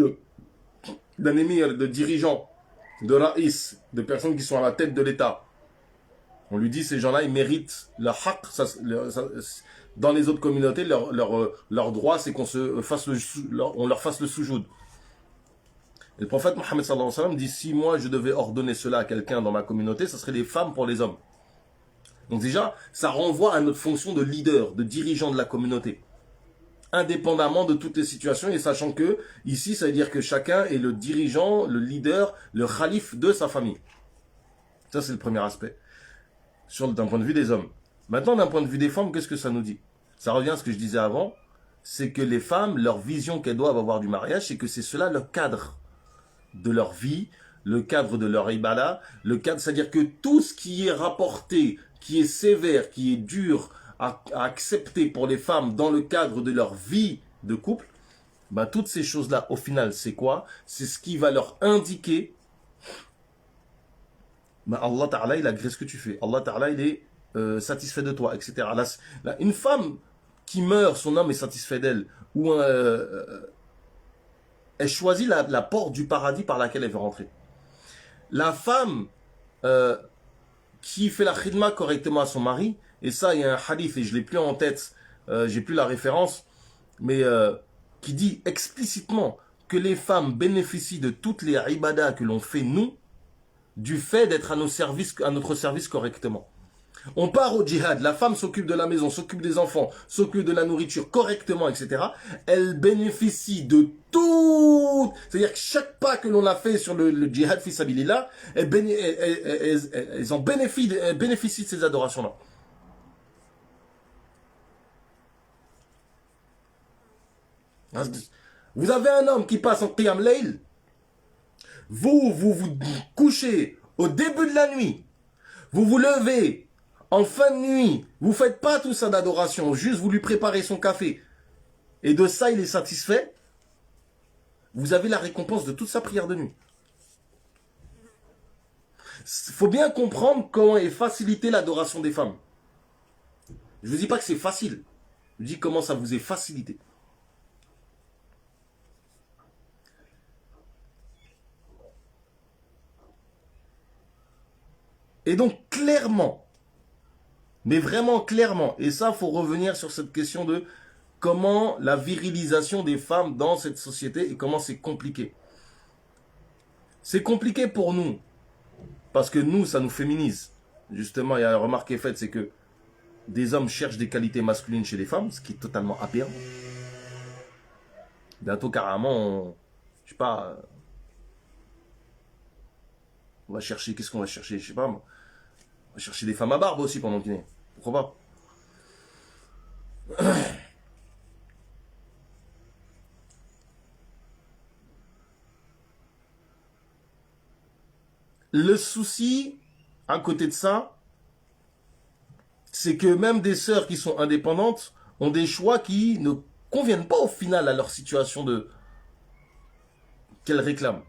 A: d'un émir, de dirigeant, de raïs, de personnes qui sont à la tête de l'État. On lui dit, ces gens-là, ils méritent leur haqq. Dans les autres communautés, leur droit, c'est qu'on leur fasse le soujoud. Et le prophète Mohammed sallallahu alayhi wa sallam dit, si moi je devais ordonner cela à quelqu'un dans ma communauté, ce serait les femmes pour les hommes. Donc déjà, ça renvoie à notre fonction de leader, de dirigeant de la communauté. Indépendamment de toutes les situations, et sachant que, ici, ça veut dire que chacun est le dirigeant, le leader, le khalife de sa famille. Ça, c'est le premier aspect. D'un point de vue des hommes. Maintenant, d'un point de vue des femmes, qu'est-ce que ça nous dit? Ça revient à ce que je disais avant, c'est que les femmes, leur vision qu'elles doivent avoir du mariage, c'est que c'est cela le cadre de leur vie, le cadre de leur ibada, le cadre, c'est-à-dire que tout ce qui est rapporté, qui est sévère, qui est dur à accepter pour les femmes dans le cadre de leur vie de couple, ben, toutes ces choses-là, au final, c'est quoi? C'est ce qui va leur indiquer ben Allah Ta'ala, il agrée ce que tu fais. Allah Ta'ala, il est satisfait de toi, etc. Là, une femme qui meurt, son homme est satisfait d'elle, ou elle choisit la porte du paradis par laquelle elle veut rentrer. La femme qui fait la khidma correctement à son mari, et ça, il y a un hadith, et je ne l'ai plus en tête, j'ai plus la référence, mais qui dit explicitement que les femmes bénéficient de toutes les ibadas que l'on fait nous, du fait d'être à notre service correctement. On part au djihad, la femme s'occupe de la maison, s'occupe des enfants, s'occupe de la nourriture correctement, etc. Elle bénéficie de tout. C'est-à-dire que chaque pas que l'on a fait sur le djihad fi sabilillah, elles en bénéficient de ces adorations-là. Vous avez un homme qui passe en qiyam layl, vous couchez au début de la nuit, vous vous levez en fin de nuit, vous faites pas tout ça d'adoration, juste vous lui préparez son café, et de ça il est satisfait. vous avez la récompense de toute sa prière de nuit. Il faut bien comprendre comment est facilitée l'adoration des femmes. Je ne vous dis pas que c'est facile. Je vous dis comment ça vous est facilité. Et donc, clairement, mais vraiment clairement, et ça, il faut revenir sur cette question de comment la virilisation des femmes dans cette société et comment c'est compliqué. C'est compliqué pour nous, parce que nous, ça nous féminise. Justement, il y a une remarque qui est faite, c'est que des hommes cherchent des qualités masculines chez les femmes, ce qui est totalement aberrant. Bientôt, carrément, je sais pas, on va chercher, qu'est-ce qu'on va chercher, je sais pas, moi. On va chercher des femmes à barbe aussi pendant le dîner. Pourquoi pas? Le souci, à côté de ça, c'est que même des sœurs qui sont indépendantes ont des choix qui ne conviennent pas au final à leur situation de qu'elles réclament.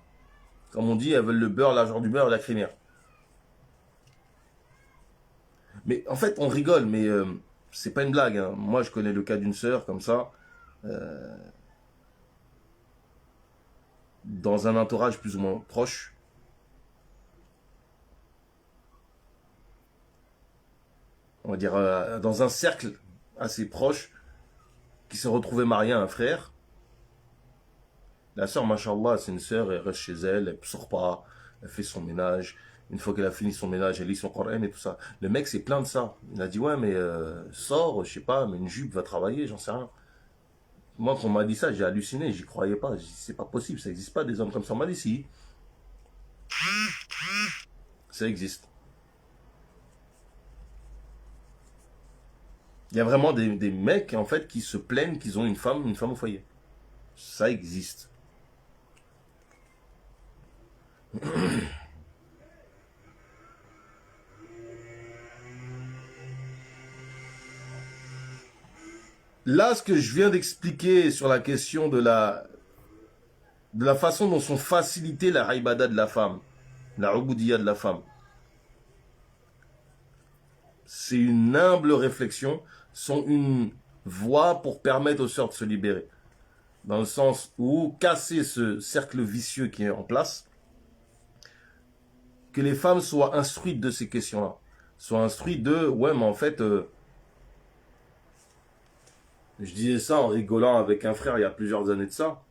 A: Comme on dit, elles veulent le beurre, l'argent du beurre et la crémière. Mais en fait, on rigole, mais c'est pas une blague. Hein. Moi, je connais le cas d'une sœur comme ça, dans un entourage plus ou moins proche. On va dire dans un cercle assez proche, qui s'est retrouvé mariée à un frère. La sœur, machallah, c'est une sœur, elle reste chez elle, elle ne sort pas, elle fait son ménage. Une fois qu'elle a fini son ménage, elle lit son Coran et tout ça. Le mec, c'est plein de ça. Il a dit, ouais, mais sors, je sais pas, mais une jupe va travailler, j'en sais rien. Moi, quand on m'a dit ça, j'ai halluciné, j'y croyais pas. J'ai dit, c'est pas possible, ça n'existe pas des hommes comme ça. On m'a dit, si. Ça existe. Il y a vraiment des mecs, en fait, qui se plaignent qu'ils ont une femme au foyer. Ça existe. Là, ce que je viens d'expliquer sur la question de la façon dont sont facilitées la ibada de la femme, la ubudiyya de la femme, c'est une humble réflexion, sont une voie pour permettre aux sœurs de se libérer. Dans le sens où casser ce cercle vicieux qui est en place, que les femmes soient instruites de ces questions-là. Soient instruites de, ouais, mais en fait, je disais ça en rigolant avec un frère il y a plusieurs années de ça.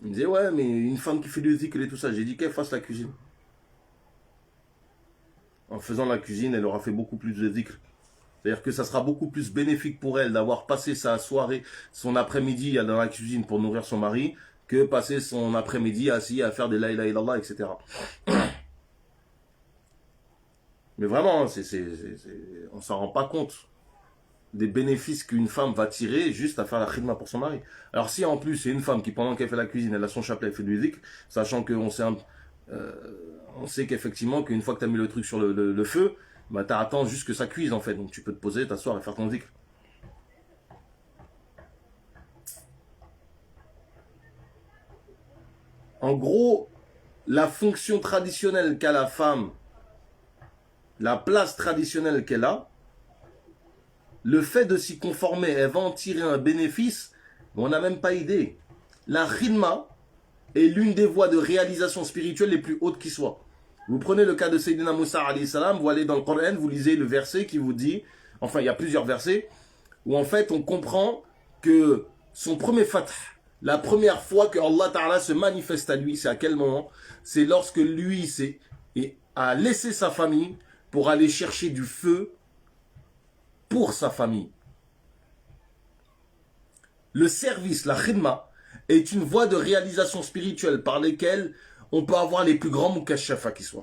A: Il me disait, ouais, mais une femme qui fait du zikr et tout ça, j'ai dit qu'elle fasse la cuisine. En faisant la cuisine, elle aura fait beaucoup plus de zikr. C'est-à-dire que ça sera beaucoup plus bénéfique pour elle d'avoir passé sa soirée, son après-midi dans la cuisine pour nourrir son mari, que passer son après-midi assis à faire des la ilaha illallah, etc. Mais vraiment, on s'en rend pas compte des bénéfices qu'une femme va tirer juste à faire la khidma pour son mari. Alors si en plus c'est une femme qui pendant qu'elle fait la cuisine, elle a son chapelet, elle fait du zikr, sachant qu'on sait, on sait qu'effectivement qu'une fois que tu as mis le truc sur le feu, bah t'attends juste que ça cuise en fait, donc tu peux te poser, t'asseoir et faire ton zikr. En gros, la fonction traditionnelle qu'a la femme, la place traditionnelle qu'elle a, le fait de s'y conformer, elle va en tirer un bénéfice, mais on n'a même pas idée. La khidma est l'une des voies de réalisation spirituelle les plus hautes qui soient. Vous prenez le cas de Sayyidina Moussa alayhi salam, vous allez dans le Coran, vous lisez le verset qui vous dit, enfin il y a plusieurs versets, où en fait on comprend que son premier fath, la première fois que Allah Ta'ala se manifeste à lui, c'est à quel moment? C'est lorsque lui a laissé sa famille pour aller chercher du feu pour sa famille. Le service, la khidma, est une voie de réalisation spirituelle par lesquelles on peut avoir les plus grands mukashafa qui soient.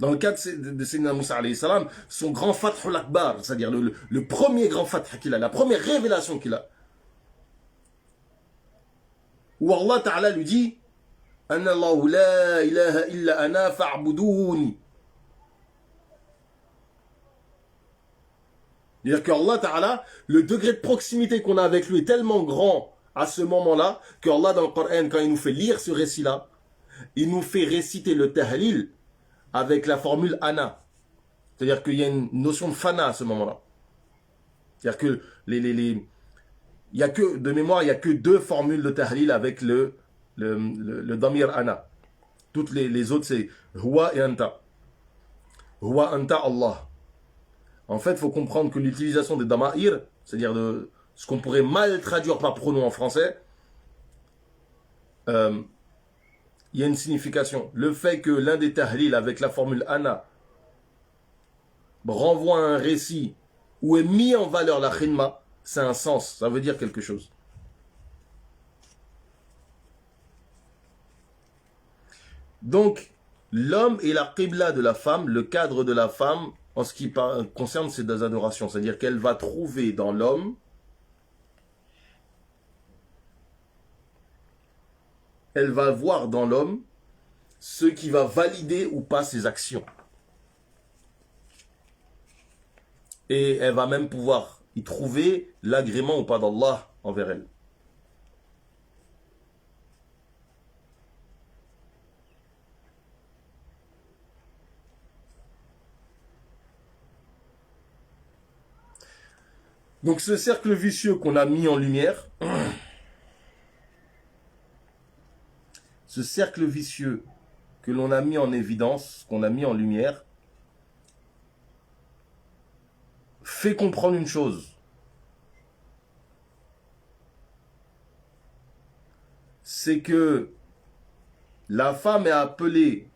A: Dans le cas de Sayyidina Moussa alayhi salam, son grand fathul akbar, c'est-à-dire le premier grand fath qu'il a, la première révélation qu'il a, où Allah Ta'ala lui dit « Anna Allahu la ilaha illa ana fa'budouni » C'est-à-dire qu'Allah Ta'ala, le degré de proximité qu'on a avec lui est tellement grand à ce moment-là que Allah dans le Coran, quand il nous fait lire ce récit-là, il nous fait réciter le tahlil avec la formule ana. C'est-à-dire qu'il y a une notion de fana à ce moment-là. C'est-à-dire que il y a que, de mémoire, il n'y a que 2 formules de tahlil avec le damir ana. Toutes les autres, c'est huwa et anta. Huwa anta Allah. En fait, il faut comprendre que l'utilisation des dama'ir, c'est-à-dire de ce qu'on pourrait mal traduire par pronom en français, il y a une signification. Le fait que l'un des tahlil avec la formule ana renvoie à un récit où est mis en valeur la khidma, c'est un sens, ça veut dire quelque chose. Donc, l'homme est la qibla de la femme, le cadre de la femme en ce qui concerne ses adorations. C'est-à-dire qu'elle va trouver dans l'homme, elle va voir dans l'homme ce qui va valider ou pas ses actions. Et elle va même pouvoir y trouver l'agrément ou pas d'Allah envers elle. Donc ce cercle vicieux qu'on a mis en lumière, ce cercle vicieux que l'on a mis en évidence, qu'on a mis en lumière, fait comprendre une chose. C'est que la femme est appelée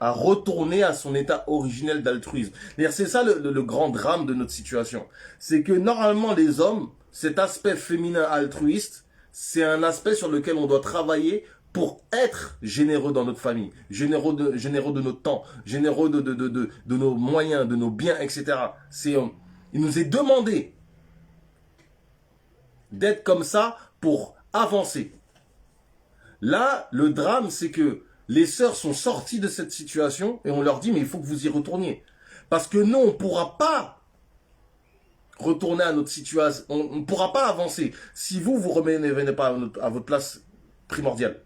A: à retourner à son état originel d'altruisme. C'est ça le grand drame de notre situation. C'est que normalement les hommes, cet aspect féminin altruiste, c'est un aspect sur lequel on doit travailler pour être généreux dans notre famille, généreux de notre temps, généreux de nos moyens, de nos biens, etc. Il nous est demandé d'être comme ça pour avancer. Là, le drame, c'est que les sœurs sont sorties de cette situation et on leur dit, mais il faut que vous y retourniez. Parce que non, on ne pourra pas retourner à notre situation, on ne pourra pas avancer si vous revenez pas à votre place primordiale.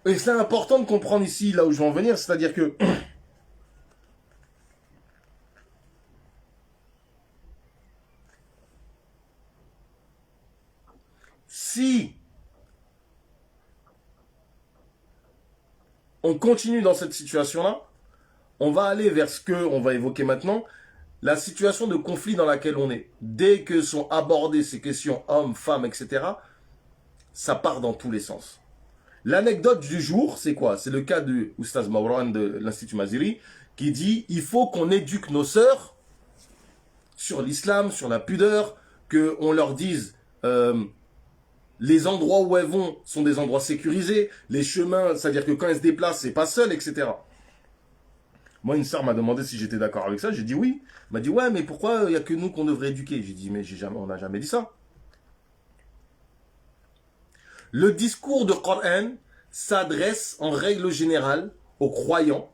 A: Et c'est important de comprendre ici, là où je veux en venir, c'est-à-dire que si on continue dans cette situation-là, on va aller vers ce qu'on va évoquer maintenant, la situation de conflit dans laquelle on est. Dès que sont abordées ces questions hommes, femmes, etc., ça part dans tous les sens. L'anecdote du jour, c'est quoi? C'est le cas de Oustaz Mawran de l'Institut Maziri, qui dit, il faut qu'on éduque nos sœurs sur l'islam, sur la pudeur, qu'on leur dise, les endroits où elles vont sont des endroits sécurisés, les chemins, c'est-à-dire que quand elles se déplacent, c'est pas seul, etc. Moi, une sœur m'a demandé si j'étais d'accord avec ça, j'ai dit oui. Elle m'a dit, ouais, mais pourquoi il n'y a que nous qu'on devrait éduquer? J'ai dit, mais on n'a jamais dit ça. Le discours de Coran s'adresse en règle générale aux croyants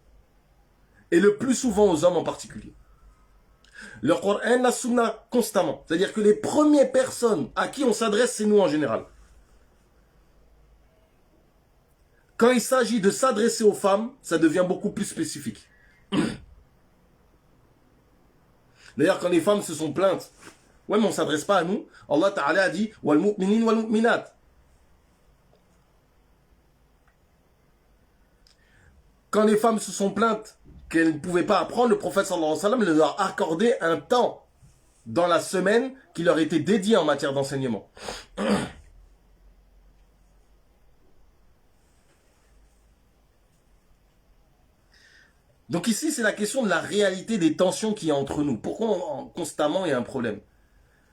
A: et le plus souvent aux hommes en particulier. Le Coran, la Sunna, constamment. C'est-à-dire que les premières personnes à qui on s'adresse, c'est nous en général. Quand il s'agit de s'adresser aux femmes, ça devient beaucoup plus spécifique. D'ailleurs, quand les femmes se sont plaintes, ouais, mais on ne s'adresse pas à nous, Allah Ta'ala a dit « Wal mu'minin wal mu'minat ». Quand les femmes se sont plaintes qu'elles ne pouvaient pas apprendre, le prophète sallallahu alayhi wa sallam leur a accordé un temps dans la semaine qui leur était dédié en matière d'enseignement. Donc ici, c'est la question de la réalité des tensions qu'il y a entre nous. Pourquoi constamment il y a un problème?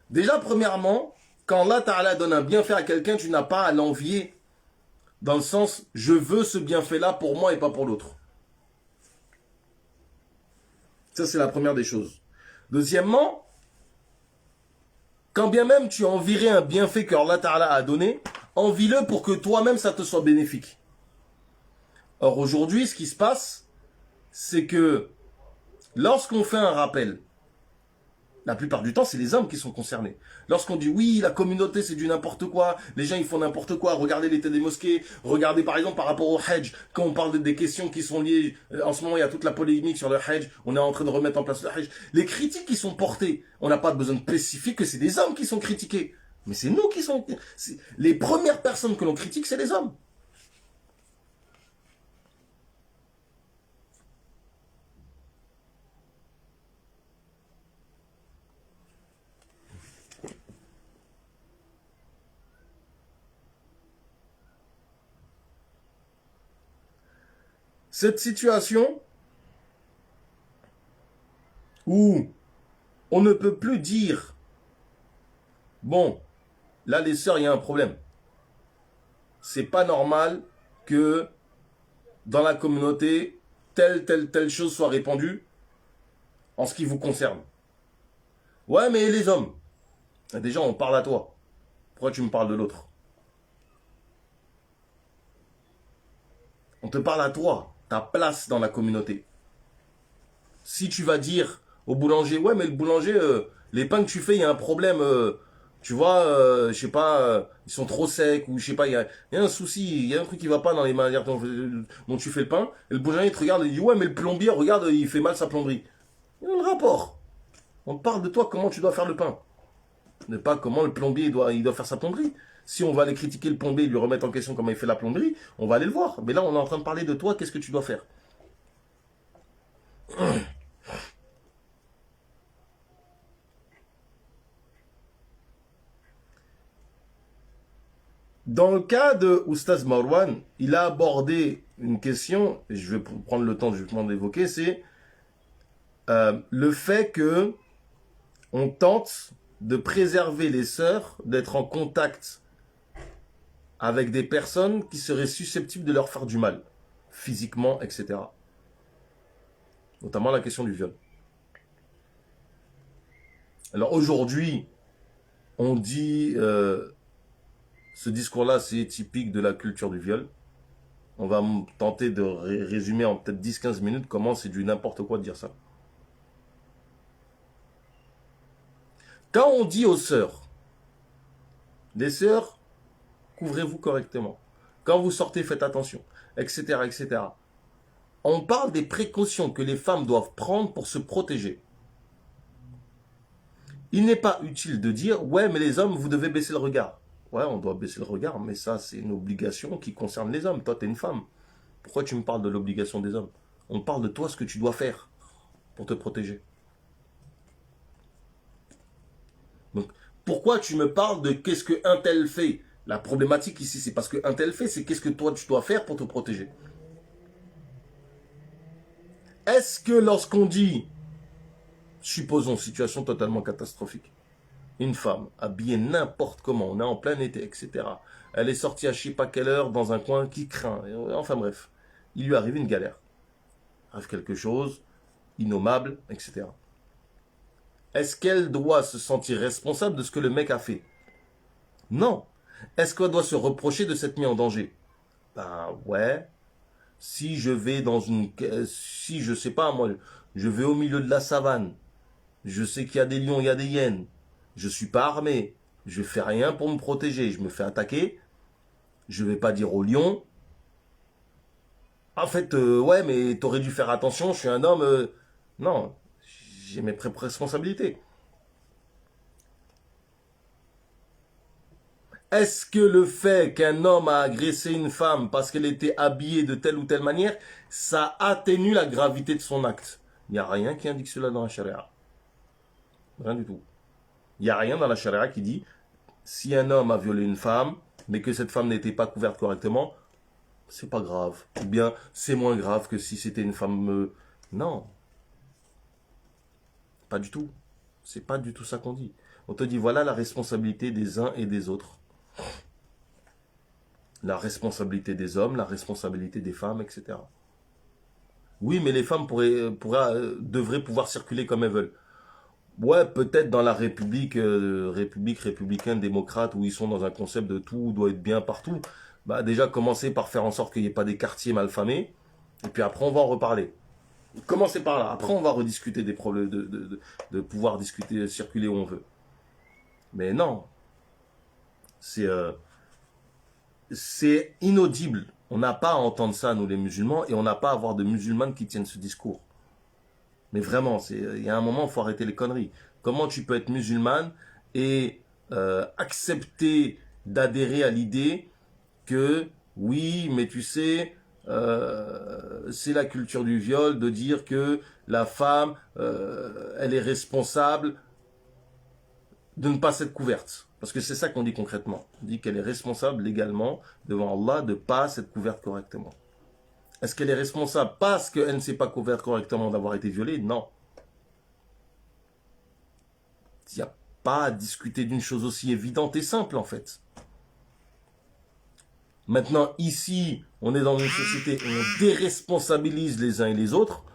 A: Déjà, premièrement, quand Allah Ta'ala donne un bienfait à quelqu'un, tu n'as pas à l'envier dans le sens, je veux ce bienfait-là pour moi et pas pour l'autre. Ça, c'est la première des choses. Deuxièmement, quand bien même tu envierais un bienfait que Allah Ta'ala a donné, envie-le pour que toi-même ça te soit bénéfique. Or aujourd'hui, ce qui se passe, c'est que lorsqu'on fait un rappel La plupart du temps, c'est les hommes qui sont concernés. Lorsqu'on dit oui, la communauté c'est du n'importe quoi, les gens ils font n'importe quoi, regardez l'état des mosquées, regardez par exemple par rapport au Hajj, quand on parle des questions qui sont liées, en ce moment il y a toute la polémique sur le Hajj, on est en train de remettre en place le Hajj. Les critiques qui sont portées, on n'a pas besoin de spécifier que c'est des hommes qui sont critiqués. Mais c'est nous qui sommes... Les premières personnes que l'on critique, c'est les hommes. Cette situation où on ne peut plus dire, bon, là les sœurs, il y a un problème. C'est pas normal que dans la communauté, telle chose soit répandue en ce qui vous concerne. Ouais, mais les hommes, déjà on parle à toi. Pourquoi tu me parles de l'autre? On te parle à toi, ta place dans la communauté. Si tu vas dire au boulanger, ouais, mais le boulanger, les pains que tu fais, il y a un problème, tu vois, je sais pas, ils sont trop secs, ou je sais pas, il y a un souci, il y a un truc qui va pas dans les manières dont tu fais le pain, et le boulanger, il te regarde et il dit, ouais, mais le plombier, regarde, il fait mal sa plomberie. Il y a le rapport. On parle de toi, comment tu dois faire le pain. Ne pas comment le plombier il doit faire sa plomberie. Si on va aller critiquer le plombier et lui remettre en question comment il fait la plomberie, on va aller le voir. Mais là, on est en train de parler de toi, qu'est-ce que tu dois faire? Dans le cas de Oustaz Marwan, il a abordé une question, et je vais prendre le temps justement d'évoquer, c'est le fait que on tente de préserver les sœurs d'être en contact avec des personnes qui seraient susceptibles de leur faire du mal, physiquement, etc. Notamment la question du viol. Alors aujourd'hui, on dit, ce discours-là, c'est typique de la culture du viol. On va tenter de résumer en peut-être 10-15 minutes comment c'est du n'importe quoi de dire ça. Quand on dit aux sœurs, les sœurs, couvrez-vous correctement. Quand vous sortez, faites attention, etc., etc. On parle des précautions que les femmes doivent prendre pour se protéger. Il n'est pas utile de dire, ouais, mais les hommes, vous devez baisser le regard. Ouais, on doit baisser le regard, mais ça, c'est une obligation qui concerne les hommes. Toi, tu es une femme. Pourquoi tu me parles de l'obligation des hommes? On parle de toi, ce que tu dois faire pour te protéger. Donc, pourquoi tu me parles de qu'est-ce qu'un tel fait? La problématique ici, c'est parce qu'un tel fait, c'est qu'est-ce que toi, tu dois faire pour te protéger. Est-ce que lorsqu'on dit, supposons, situation totalement catastrophique, une femme habillée n'importe comment, on est en plein été, etc. Elle est sortie à je sais pas quelle heure dans un coin qui craint. Enfin bref, il lui arrive une galère. Arrive quelque chose, innommable, etc. Est-ce qu'elle doit se sentir responsable de ce que le mec a fait? Non. Est-ce qu'elle doit se reprocher de s'être mis en danger? Ben ouais. Si je vais dans une... Si je sais pas moi, je vais au milieu de la savane, je sais qu'il y a des lions, il y a des hyènes, je suis pas armé, je fais rien pour me protéger, je me fais attaquer, je vais pas dire au lion, en fait, ouais, mais t'aurais dû faire attention, je suis un homme, non, j'ai mes propres responsabilités. Est-ce que le fait qu'un homme a agressé une femme parce qu'elle était habillée de telle ou telle manière, ça atténue la gravité de son acte? Il n'y a rien qui indique cela dans la charia. Rien du tout. Il n'y a rien dans la charia qui dit si un homme a violé une femme, mais que cette femme n'était pas couverte correctement, c'est pas grave. Ou bien c'est moins grave que si c'était une femme. Non. Pas du tout. C'est pas du tout ça qu'on dit. On te dit voilà la responsabilité des uns et des autres. La responsabilité des hommes, la responsabilité des femmes, etc. Oui, mais les femmes devraient pouvoir circuler comme elles veulent. Ouais, peut-être dans la République républicaine, démocrate, où ils sont dans un concept de tout doit être bien partout. Bah déjà, commencer par faire en sorte qu'il n'y ait pas des quartiers malfamés, et puis après, on va en reparler. Commencez par là. Après, on va rediscuter des problèmes de pouvoir discuter, circuler où on veut. Mais non, c'est inaudible. On n'a pas à entendre ça, nous les musulmans, et on n'a pas à avoir de musulmanes qui tiennent ce discours. Mais vraiment, il y a un moment, il faut arrêter les conneries. Comment tu peux être musulmane et accepter d'adhérer à l'idée que, oui, mais tu sais, c'est la culture du viol, de dire que la femme, elle est responsable de ne pas s'être couverte. Parce que c'est ça qu'on dit concrètement. On dit qu'elle est responsable légalement devant Allah de ne pas s'être couverte correctement. Est-ce qu'elle est responsable parce qu'elle ne s'est pas couverte correctement d'avoir été violée? Non. Il n'y a pas à discuter d'une chose aussi évidente et simple en fait. Maintenant, ici, on est dans une société où on déresponsabilise les uns et les autres.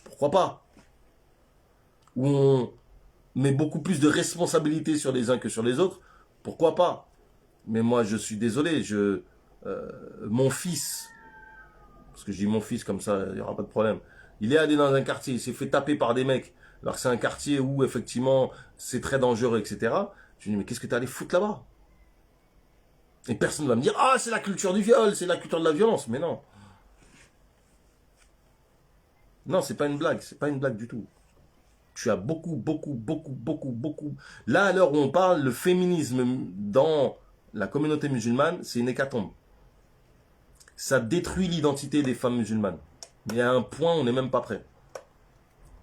A: Pourquoi pas? Où on met beaucoup plus de responsabilités sur les uns que sur les autres. Pourquoi pas? Mais moi, je suis désolé, mon fils, parce que je dis mon fils comme ça, il n'y aura pas de problème. Il est allé dans un quartier, il s'est fait taper par des mecs, alors que c'est un quartier où effectivement c'est très dangereux, etc. Je lui dis, mais qu'est-ce que tu es allé foutre là-bas? Et personne ne va me dire, ah, c'est la culture du viol, c'est la culture de la violence. Mais non. Non, c'est pas une blague, c'est pas une blague du tout. Tu as beaucoup. Là, à l'heure où on parle, le féminisme dans la communauté musulmane, c'est une hécatombe. Ça détruit l'identité des femmes musulmanes. Mais à un point, on n'est même pas prêt.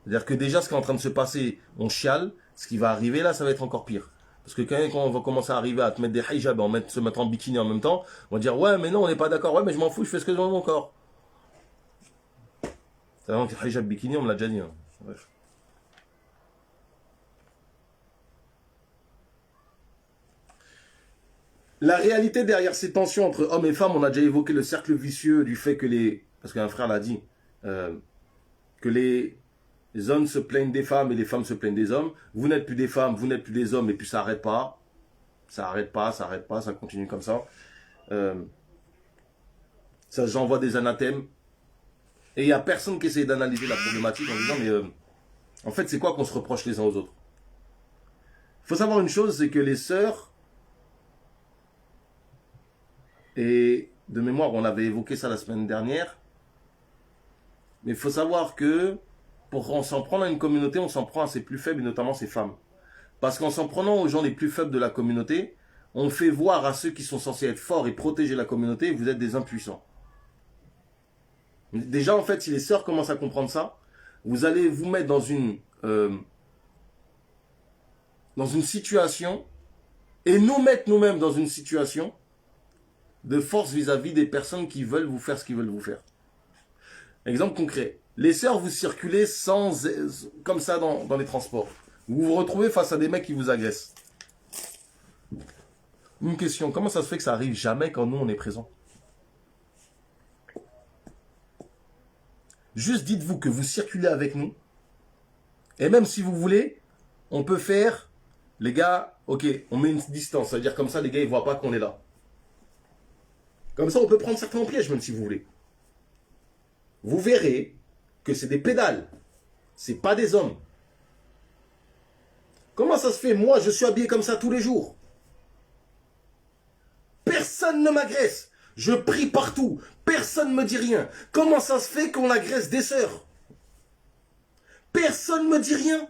A: C'est-à-dire que déjà, ce qui est en train de se passer, on chiale. Ce qui va arriver là, ça va être encore pire. Parce que quand on va commencer à arriver à te mettre des hijabs, se mettre en bikini en même temps, on va dire, ouais, mais non, on n'est pas d'accord. Ouais, mais je m'en fous, je fais ce que je veux dans mon corps. C'est vraiment que hijab bikini, on me l'a déjà dit. Hein. Bref. La réalité derrière ces tensions entre hommes et femmes, on a déjà évoqué le cercle vicieux du fait que parce qu'un frère l'a dit, que les hommes se plaignent des femmes et les femmes se plaignent des hommes. Vous n'êtes plus des femmes, vous n'êtes plus des hommes, et puis ça n'arrête pas. Ça n'arrête pas, ça continue comme ça. Ça, j'envoie des anathèmes. Et il n'y a personne qui essaie d'analyser la problématique en disant, mais en fait, c'est quoi qu'on se reproche les uns aux autres? Il faut savoir une chose, c'est que les sœurs, et de mémoire, on avait évoqué ça la semaine dernière, mais il faut savoir que pour s'en prendre à une communauté, on s'en prend à ses plus faibles, et notamment ses femmes. Parce qu'en s'en prenant aux gens les plus faibles de la communauté, on fait voir à ceux qui sont censés être forts et protéger la communauté, vous êtes des impuissants. Déjà, en fait, si les sœurs commencent à comprendre ça, vous allez vous mettre dans une situation, et nous mettre nous-mêmes dans une situation de force vis-à-vis des personnes qui veulent vous faire ce qu'ils veulent vous faire. Exemple concret. Les sœurs, vous circulez comme ça dans les transports. Vous vous retrouvez face à des mecs qui vous agressent. Une question, comment ça se fait que ça arrive jamais quand nous on est présents? Juste dites-vous que vous circulez avec nous. Et même si vous voulez, on peut faire, les gars, ok, on met une distance. C'est-à-dire comme ça, les gars, ils ne voient pas qu'on est là. Comme ça, on peut prendre certains en piège, même si vous voulez. Vous verrez que c'est des pédales. C'est pas des hommes. Comment ça se fait? Moi, je suis habillé comme ça tous les jours. Personne ne m'agresse. Je prie partout. Personne ne me dit rien. Comment ça se fait qu'on agresse des sœurs? Personne ne me dit rien.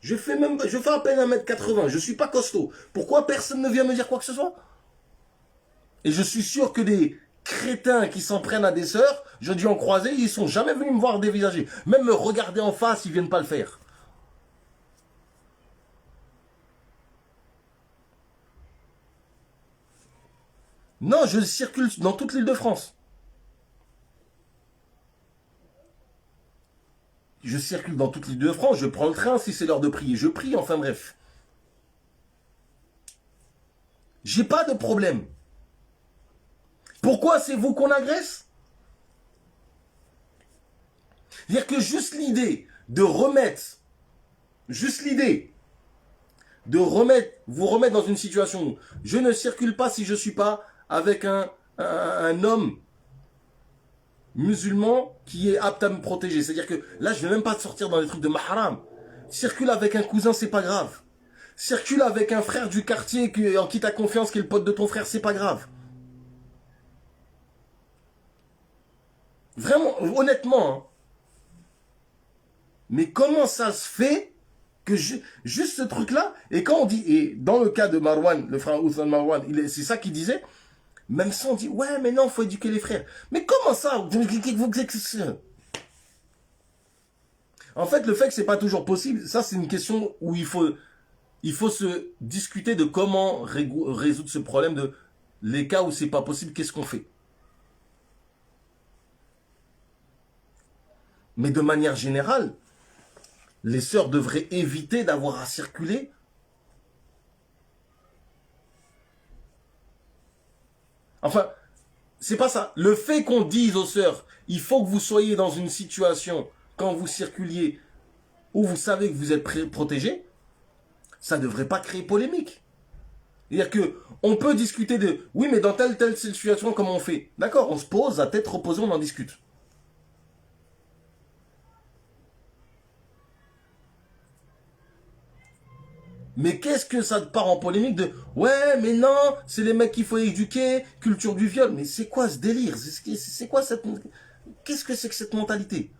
A: Je fais à peine 1m80. Je ne suis pas costaud. Pourquoi personne ne vient me dire quoi que ce soit? Et je suis sûr que des crétins qui s'en prennent à des sœurs, je dû en croiser, ils ne sont jamais venus me voir dévisager. Même me regarder en face, ils ne viennent pas le faire. Non, je circule dans toute l'île de France. Je circule dans toute l'île de France, je prends le train si c'est l'heure de prier, je prie, enfin bref. J'ai pas de problème. Pourquoi c'est vous qu'on agresse? C'est-à-dire que juste l'idée de vous remettre dans une situation où je ne circule pas si je ne suis pas avec un homme musulman qui est apte à me protéger. C'est-à-dire que là, je ne vais même pas te sortir dans les trucs de mahram. Circule avec un cousin, c'est pas grave. Circule avec un frère du quartier en qui t'as confiance, qui est le pote de ton frère, c'est pas grave. Vraiment, honnêtement. Hein. Mais comment ça se fait que juste ce truc-là, et quand on dit, et dans le cas de Marwan, le frère Ousmane Marwan, c'est ça qu'il disait, même ça on dit, ouais mais non, faut éduquer les frères. Mais comment ça? En fait, le fait que c'est pas toujours possible, ça c'est une question où il faut se discuter de comment résoudre ce problème de les cas où c'est pas possible, qu'est-ce qu'on fait? Mais de manière générale, les sœurs devraient éviter d'avoir à circuler. Enfin, c'est pas ça. Le fait qu'on dise aux sœurs, il faut que vous soyez dans une situation, quand vous circuliez, où vous savez que vous êtes protégé, ça ne devrait pas créer polémique. C'est-à-dire que on peut discuter de, oui, mais dans telle situation, comment on fait? D'accord, on se pose, à tête reposée, on en discute. Mais qu'est-ce que ça part en polémique de ouais mais non c'est les mecs qu'il faut éduquer, culture du viol, mais c'est quoi ce délire, c'est quoi cette, qu'est-ce que c'est que cette mentalité?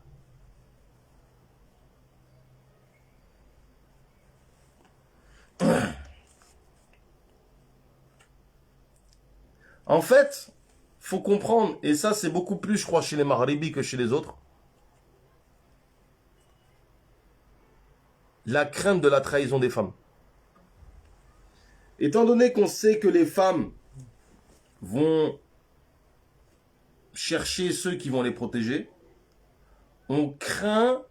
A: En fait, faut comprendre, et ça c'est beaucoup plus je crois chez les Maghrébi que chez les autres, la crainte de la trahison des femmes. Étant donné qu'on sait que les femmes vont chercher ceux qui vont les protéger, on craint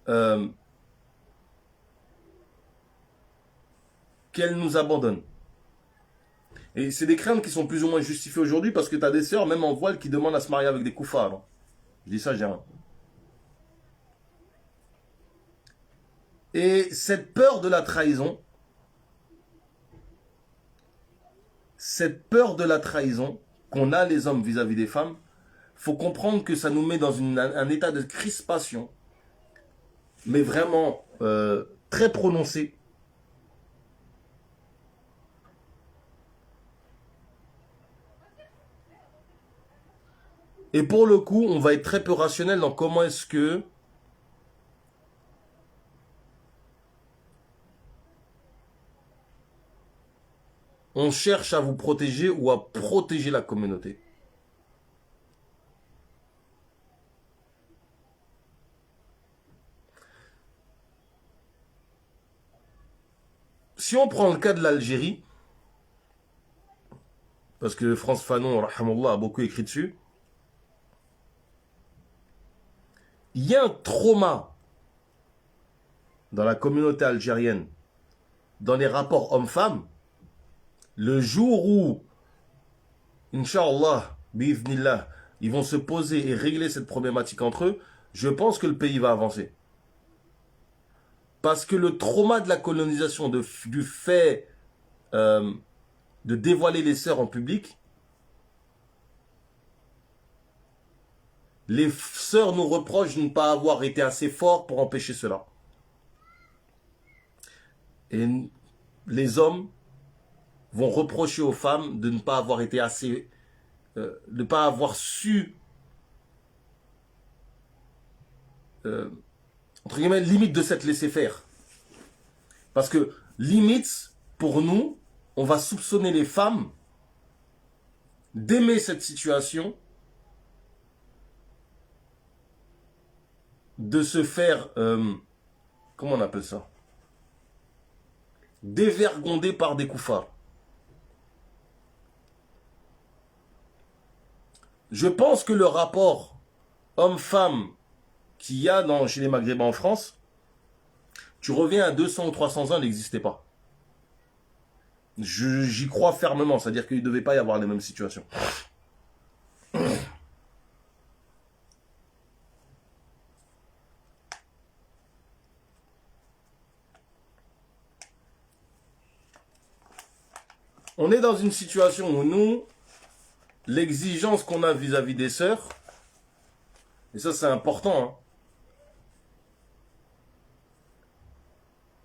A: qu'elles nous abandonnent. Et c'est des craintes qui sont plus ou moins justifiées aujourd'hui parce que tu as des sœurs, même en voile, qui demandent à se marier avec des koufars. Je dis ça, j'ai rien. Et cette peur de la trahison, qu'on a les hommes vis-à-vis des femmes, faut comprendre que ça nous met dans un état de crispation, mais vraiment très prononcé. Et pour le coup, on va être très peu rationnel dans comment est-ce que on cherche à vous protéger ou à protéger la communauté. Si on prend le cas de l'Algérie, parce que France Fanon, rahamallah, a beaucoup écrit dessus, il y a un trauma dans la communauté algérienne, dans les rapports hommes-femmes, le jour où, Inch'Allah, bi'idhnillah, ils vont se poser et régler cette problématique entre eux, je pense que le pays va avancer. Parce que le trauma de la colonisation, du fait de dévoiler les sœurs en public, les sœurs nous reprochent de ne pas avoir été assez forts pour empêcher cela. Et les hommes vont reprocher aux femmes de ne pas avoir été assez, de ne pas avoir su, entre guillemets, limite de cette laisser-faire. Parce que, limite, pour nous, on va soupçonner les femmes d'aimer cette situation, de se faire, comment on appelle ça, dévergonder par des koufars. Je pense que le rapport homme-femme qu'il y a chez les Maghrébins en France, tu reviens à 200 ou 300 ans, il n'existait pas. J'y crois fermement, c'est-à-dire qu'il ne devait pas y avoir les mêmes situations. On est dans une situation où nous, l'exigence qu'on a vis-à-vis des sœurs, et ça c'est important, hein,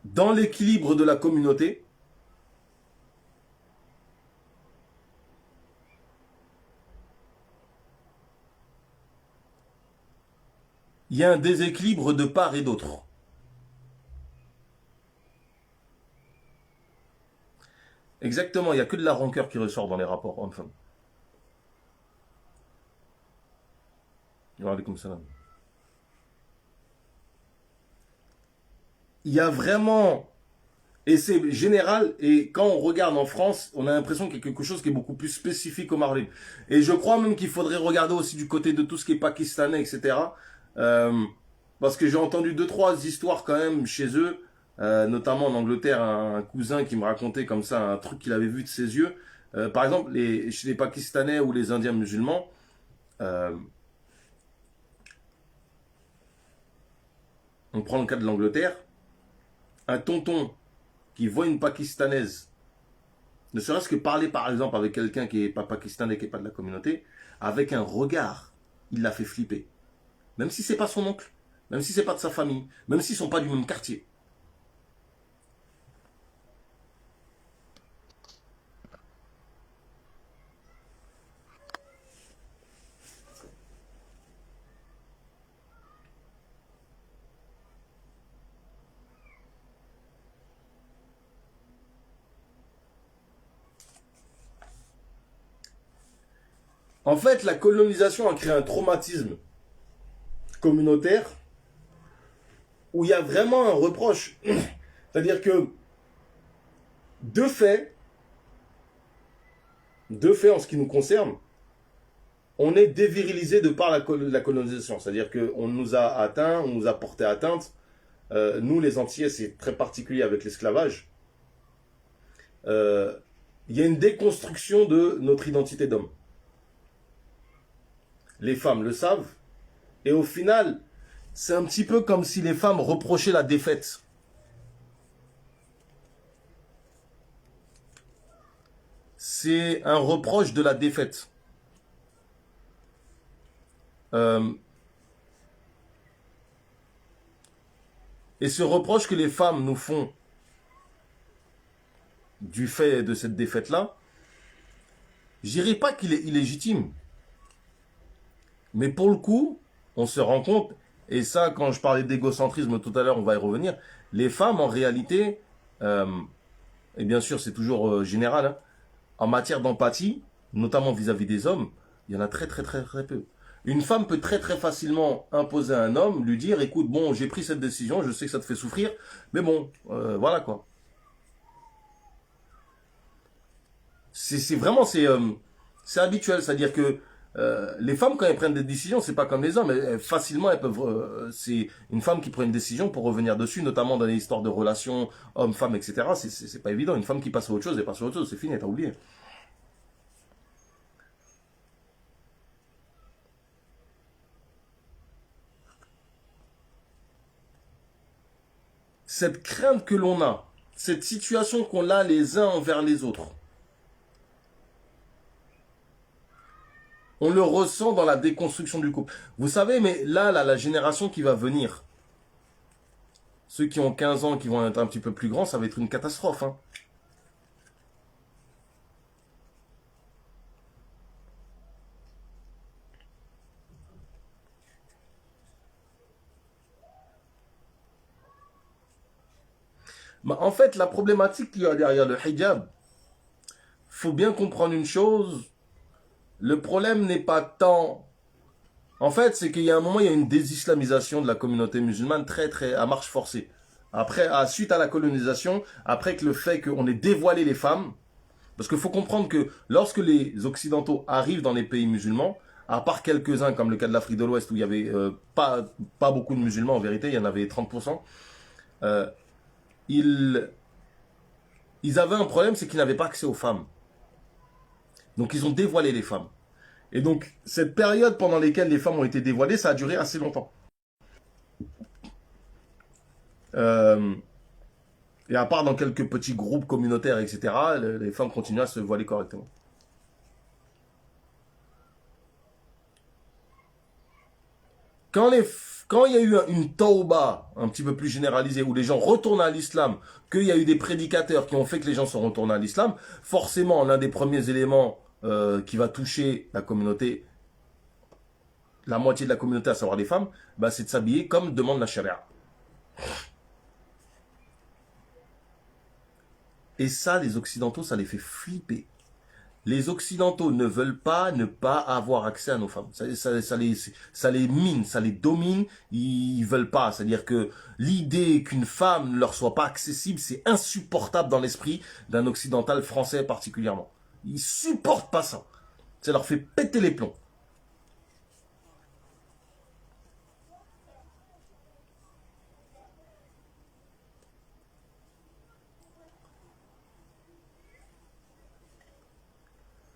A: dans l'équilibre de la communauté, il y a un déséquilibre de part et d'autre. Exactement, il n'y a que de la rancœur qui ressort dans les rapports hommes-femmes. Wa alaykoum salam. Il y a vraiment, et c'est général, et quand on regarde en France, on a l'impression qu'il y a quelque chose qui est beaucoup plus spécifique au Marley. Et je crois même qu'il faudrait regarder aussi du côté de tout ce qui est pakistanais, etc. Euh, Parce que j'ai entendu deux, trois histoires quand même chez eux, notamment en Angleterre, un cousin qui me racontait comme ça un truc qu'il avait vu de ses yeux. Par exemple, chez les Pakistanais ou les Indiens musulmans, euh, on prend le cas de l'Angleterre, un tonton qui voit une Pakistanaise, ne serait-ce que parler par exemple avec quelqu'un qui n'est pas pakistanais, qui n'est pas de la communauté, avec un regard, il l'a fait flipper. Même si c'est pas son oncle, même si c'est pas de sa famille, même s'ils sont pas du même quartier. En fait, la colonisation a créé un traumatisme communautaire où il y a vraiment un reproche. C'est-à-dire que, de fait, en ce qui nous concerne, on est dévirilisé de par la colonisation. C'est-à-dire qu'on nous a atteints, on nous a porté atteinte. Nous, les Antillais, c'est très particulier avec l'esclavage. Il y a une déconstruction de notre identité d'homme. Les femmes le savent. Et au final, c'est un petit peu comme si les femmes reprochaient la défaite. C'est un reproche de la défaite. Et ce reproche que les femmes nous font du fait de cette défaite-là, je dirais pas qu'il est illégitime. Mais pour le coup, on se rend compte, et ça, quand je parlais d'égocentrisme tout à l'heure, on va y revenir, les femmes, en réalité, et bien sûr, c'est toujours général, hein, en matière d'empathie, notamment vis-à-vis des hommes, il y en a très, très, très, très peu. Une femme peut très, très facilement imposer à un homme, lui dire, écoute, bon, j'ai pris cette décision, je sais que ça te fait souffrir, mais bon, voilà quoi. C'est vraiment, c'est habituel, c'est-à-dire que les femmes, quand elles prennent des décisions, c'est pas comme les hommes. Facilement, elles peuvent. C'est une femme qui prend une décision pour revenir dessus, notamment dans les histoires de relations hommes-femmes, etc. C'est pas évident. Une femme qui passe à autre chose, elle passe à autre chose, c'est fini, t'as oublié. Cette crainte que l'on a, cette situation qu'on a les uns envers les autres, on le ressent dans la déconstruction du couple. Vous savez, mais là, la génération qui va venir, ceux qui ont 15 ans, qui vont être un petit peu plus grands, ça va être une catastrophe. Hein. Bah, en fait, la problématique qu'il y a derrière le hijab, faut bien comprendre une chose. Le problème n'est pas tant. En fait, c'est qu'il y a un moment, il y a une désislamisation de la communauté musulmane très, très à marche forcée. Après, suite à la colonisation, après que le fait qu'on ait dévoilé les femmes, parce qu'il faut comprendre que lorsque les Occidentaux arrivent dans les pays musulmans, à part quelques-uns, comme le cas de l'Afrique de l'Ouest, où il y avait pas beaucoup de musulmans, en vérité, il y en avait 30%, euh, ils, ils avaient un problème, c'est qu'ils n'avaient pas accès aux femmes. Donc ils ont dévoilé les femmes. Et donc, cette période pendant laquelle les femmes ont été dévoilées, ça a duré assez longtemps. Euh, et à part dans quelques petits groupes communautaires, etc., les femmes continuent à se voiler correctement. Quand il y a eu une tauba un petit peu plus généralisée, où les gens retournent à l'islam, qu'il y a eu des prédicateurs qui ont fait que les gens sont retournés à l'islam, forcément, l'un des premiers éléments qui va toucher la communauté, la moitié de la communauté, à savoir les femmes, bah, c'est de s'habiller comme demande la charia. Et ça, les Occidentaux, ça les fait flipper. Les Occidentaux ne veulent pas ne pas avoir accès à nos femmes. Ça les mine, ça les domine. Ils veulent pas. C'est-à-dire que l'idée qu'une femme ne leur soit pas accessible, c'est insupportable dans l'esprit d'un occidental français particulièrement. Ils supportent pas ça. Ça leur fait péter les plombs.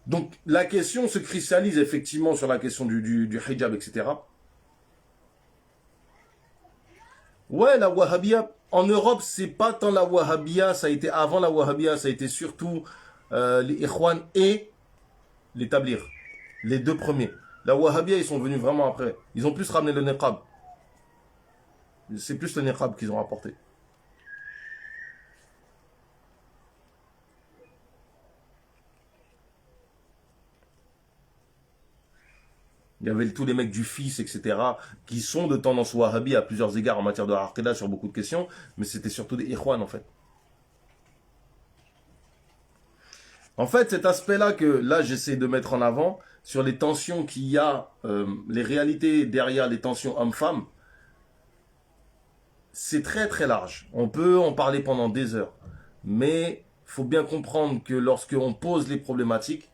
A: Donc la question se cristallise effectivement sur la question du hijab, etc. Ouais, la wahhabia, en Europe, c'est pas tant la wahhabia, ça a été avant la wahhabia, ça a été surtout les ikhwan et les tablirs. Les deux premiers. La wahhabia, ils sont venus vraiment après. Ils ont plus ramené le niqab. C'est plus le niqab qu'ils ont apporté. Il y avait tous les mecs du fils, etc., qui sont de tendance wahhabi à plusieurs égards en matière de aqidah sur beaucoup de questions, mais c'était surtout des ikhwan en fait. En fait, cet aspect-là que là j'essaie de mettre en avant, sur les tensions qu'il y a, les réalités derrière les tensions hommes-femmes, c'est très très large. On peut en parler pendant des heures. Mais il faut bien comprendre que lorsqu'on pose les problématiques,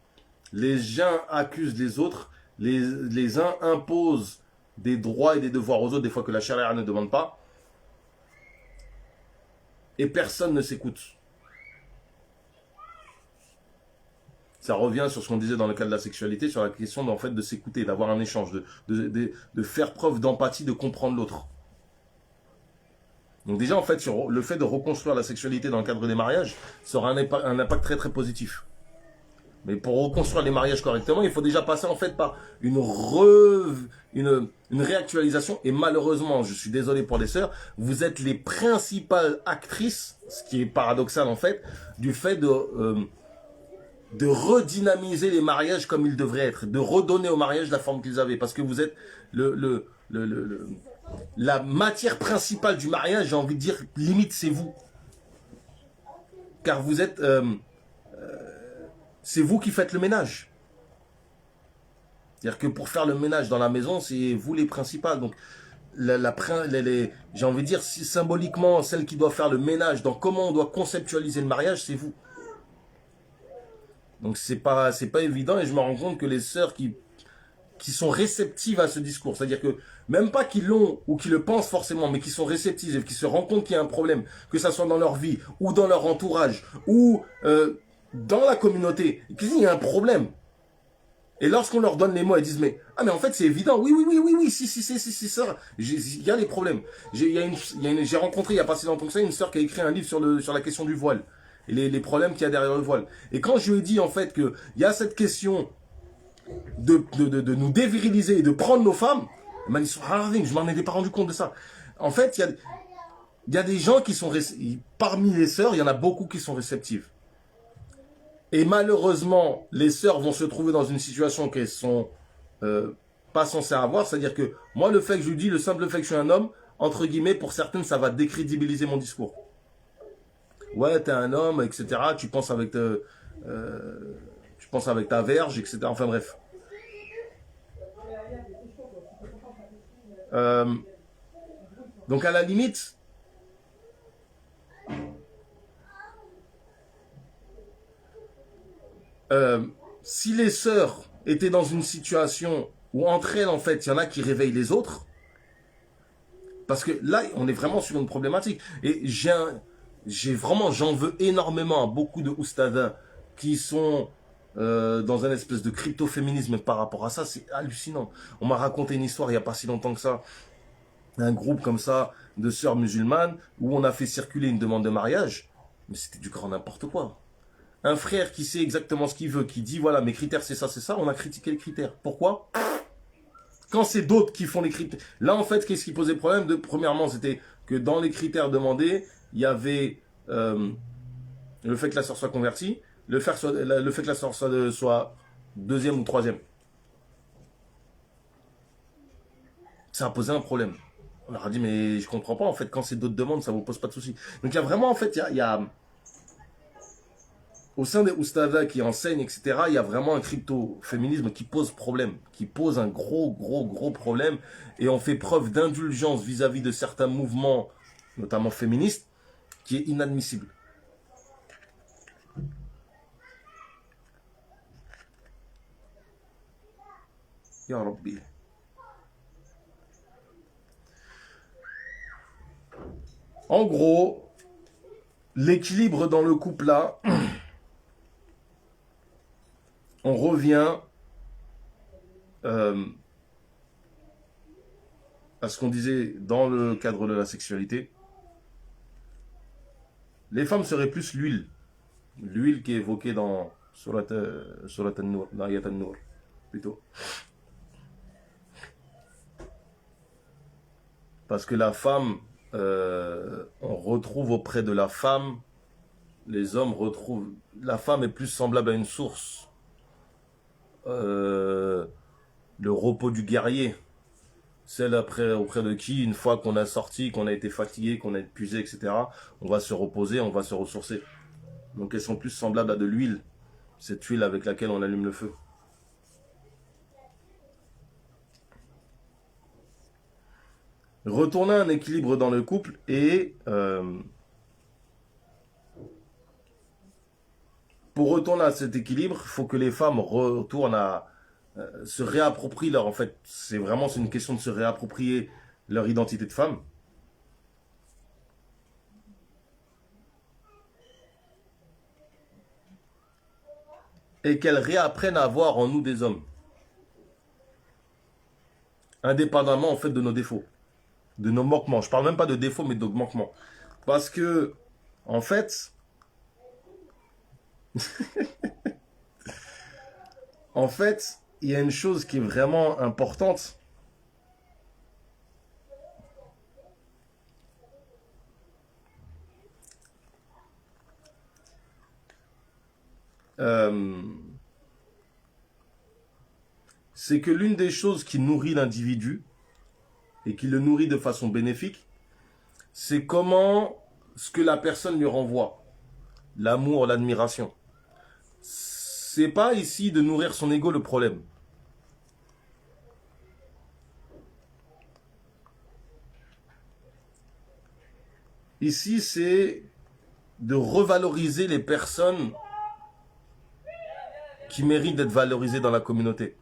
A: les uns accusent les autres, les uns imposent des droits et des devoirs aux autres, des fois que la charia ne demande pas, et personne ne s'écoute. Ça revient sur ce qu'on disait dans le cas de la sexualité, sur la question en fait, de s'écouter, d'avoir un échange, de faire preuve d'empathie, de comprendre l'autre. Donc déjà, en fait, sur le fait de reconstruire la sexualité dans le cadre des mariages, ça aura un impact très très positif. Mais pour reconstruire les mariages correctement, il faut déjà passer en fait par une réactualisation. Et malheureusement, je suis désolé pour les sœurs, vous êtes les principales actrices, ce qui est paradoxal en fait, du fait de redynamiser les mariages comme ils devraient être, de redonner aux mariages la forme qu'ils avaient. Parce que vous êtes la matière principale du mariage, j'ai envie de dire, limite c'est vous. Car vous êtes... c'est vous qui faites le ménage. C'est-à-dire que pour faire le ménage dans la maison, c'est vous les principales. Donc, j'ai envie de dire, symboliquement, celle qui doit faire le ménage dans comment on doit conceptualiser le mariage, c'est vous. Donc, c'est pas évident et je me rends compte que les sœurs qui sont réceptives à ce discours, c'est-à-dire que même pas qu'ils l'ont ou qu'ils le pensent forcément, mais qui sont réceptives et qui se rendent compte qu'il y a un problème, que ça soit dans leur vie ou dans leur entourage ou dans la communauté, qu'il y a un problème. Et lorsqu'on leur donne les mots, elles disent mais en fait c'est évident, oui, si ça, il y a des problèmes. J'ai rencontré il y a pas si longtemps que ça une sœur qui a écrit un livre sur la question du voile et les problèmes qu'il y a derrière le voile. Et quand je lui ai dit en fait que il y a cette question de nous déviriliser et de prendre nos femmes, elle m'a dit je m'en étais pas rendu compte de ça. En fait, il y a des gens qui sont parmi les sœurs, il y en a beaucoup qui sont réceptives. Et malheureusement, les sœurs vont se trouver dans une situation qu'elles sont pas censées avoir. C'est-à-dire que moi, le fait que je lui dis, le simple fait que je suis un homme, entre guillemets, pour certaines, ça va décrédibiliser mon discours. Ouais, t'es un homme, etc. Tu penses avec ta verge, etc. Enfin bref. Donc à la limite, si les sœurs étaient dans une situation où entre elles, en fait, il y en a qui réveillent les autres, parce que là, on est vraiment sur une problématique. Et j'en veux énormément à beaucoup de oustadins qui sont dans un espèce de crypto-féminisme par rapport à ça. C'est hallucinant. On m'a raconté une histoire il n'y a pas si longtemps que ça. Un groupe comme ça de sœurs musulmanes où on a fait circuler une demande de mariage. Mais c'était du grand n'importe quoi. Un frère qui sait exactement ce qu'il veut, qui dit voilà mes critères c'est ça, on a critiqué les critères. Pourquoi? Quand c'est d'autres qui font les critères. Là, en fait, qu'est-ce qui posait problème premièrement, c'était que dans les critères demandés, il y avait le fait que la sœur soit convertie, le fait que la sœur soit deuxième ou troisième. Ça a posé un problème. On leur a dit, mais je comprends pas, en fait, quand c'est d'autres demandes, ça vous pose pas de soucis. Donc il y a vraiment, en fait, il y a au sein des oustadas qui enseignent, etc., il y a vraiment un crypto-féminisme qui pose problème, qui pose un gros problème, et on fait preuve d'indulgence vis-à-vis de certains mouvements, notamment féministes, qui est inadmissible. Ya Rabbi. En gros, l'équilibre dans le couple là, on revient à ce qu'on disait dans le cadre de la sexualité. Les femmes seraient plus l'huile. L'huile qui est évoquée dans Surat An-Nur, dans Ayat An-Nur, plutôt. Parce que la femme, on retrouve auprès de la femme, les hommes retrouvent, la femme est plus semblable à une source. Le repos du guerrier, celle auprès de qui, une fois qu'on a sorti, qu'on a été fatigué, qu'on a épuisé, etc., on va se reposer, on va se ressourcer. Donc elles sont plus semblables à de l'huile, cette huile avec laquelle on allume le feu. Retourner à un équilibre dans le couple et pour retourner à cet équilibre, il faut que les femmes retournent à se réapproprient leur, en fait, c'est une question de se réapproprier leur identité de femme. Et qu'elles réapprennent à voir en nous des hommes. Indépendamment, en fait, de nos défauts. De nos manquements. Je parle même pas de défauts, mais de manquements. Parce que, en fait, en fait, il y a une chose qui est vraiment importante. C'est que l'une des choses qui nourrit l'individu et qui le nourrit de façon bénéfique, c'est comment ce que la personne lui renvoie. L'amour, l'admiration. C'est pas ici de nourrir son ego le problème. Ici, c'est de revaloriser les personnes qui méritent d'être valorisées dans la communauté.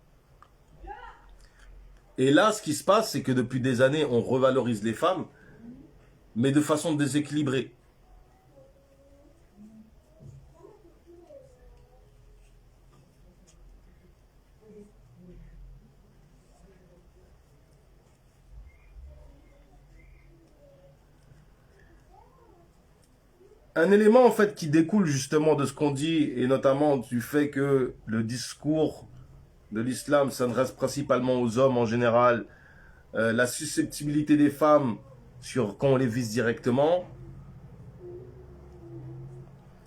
A: Et là, ce qui se passe, c'est que depuis des années, on revalorise les femmes, mais de façon déséquilibrée. Un élément en fait qui découle justement de ce qu'on dit et notamment du fait que le discours de l'islam s'adresse principalement aux hommes en général, la susceptibilité des femmes sur quand on les vise directement,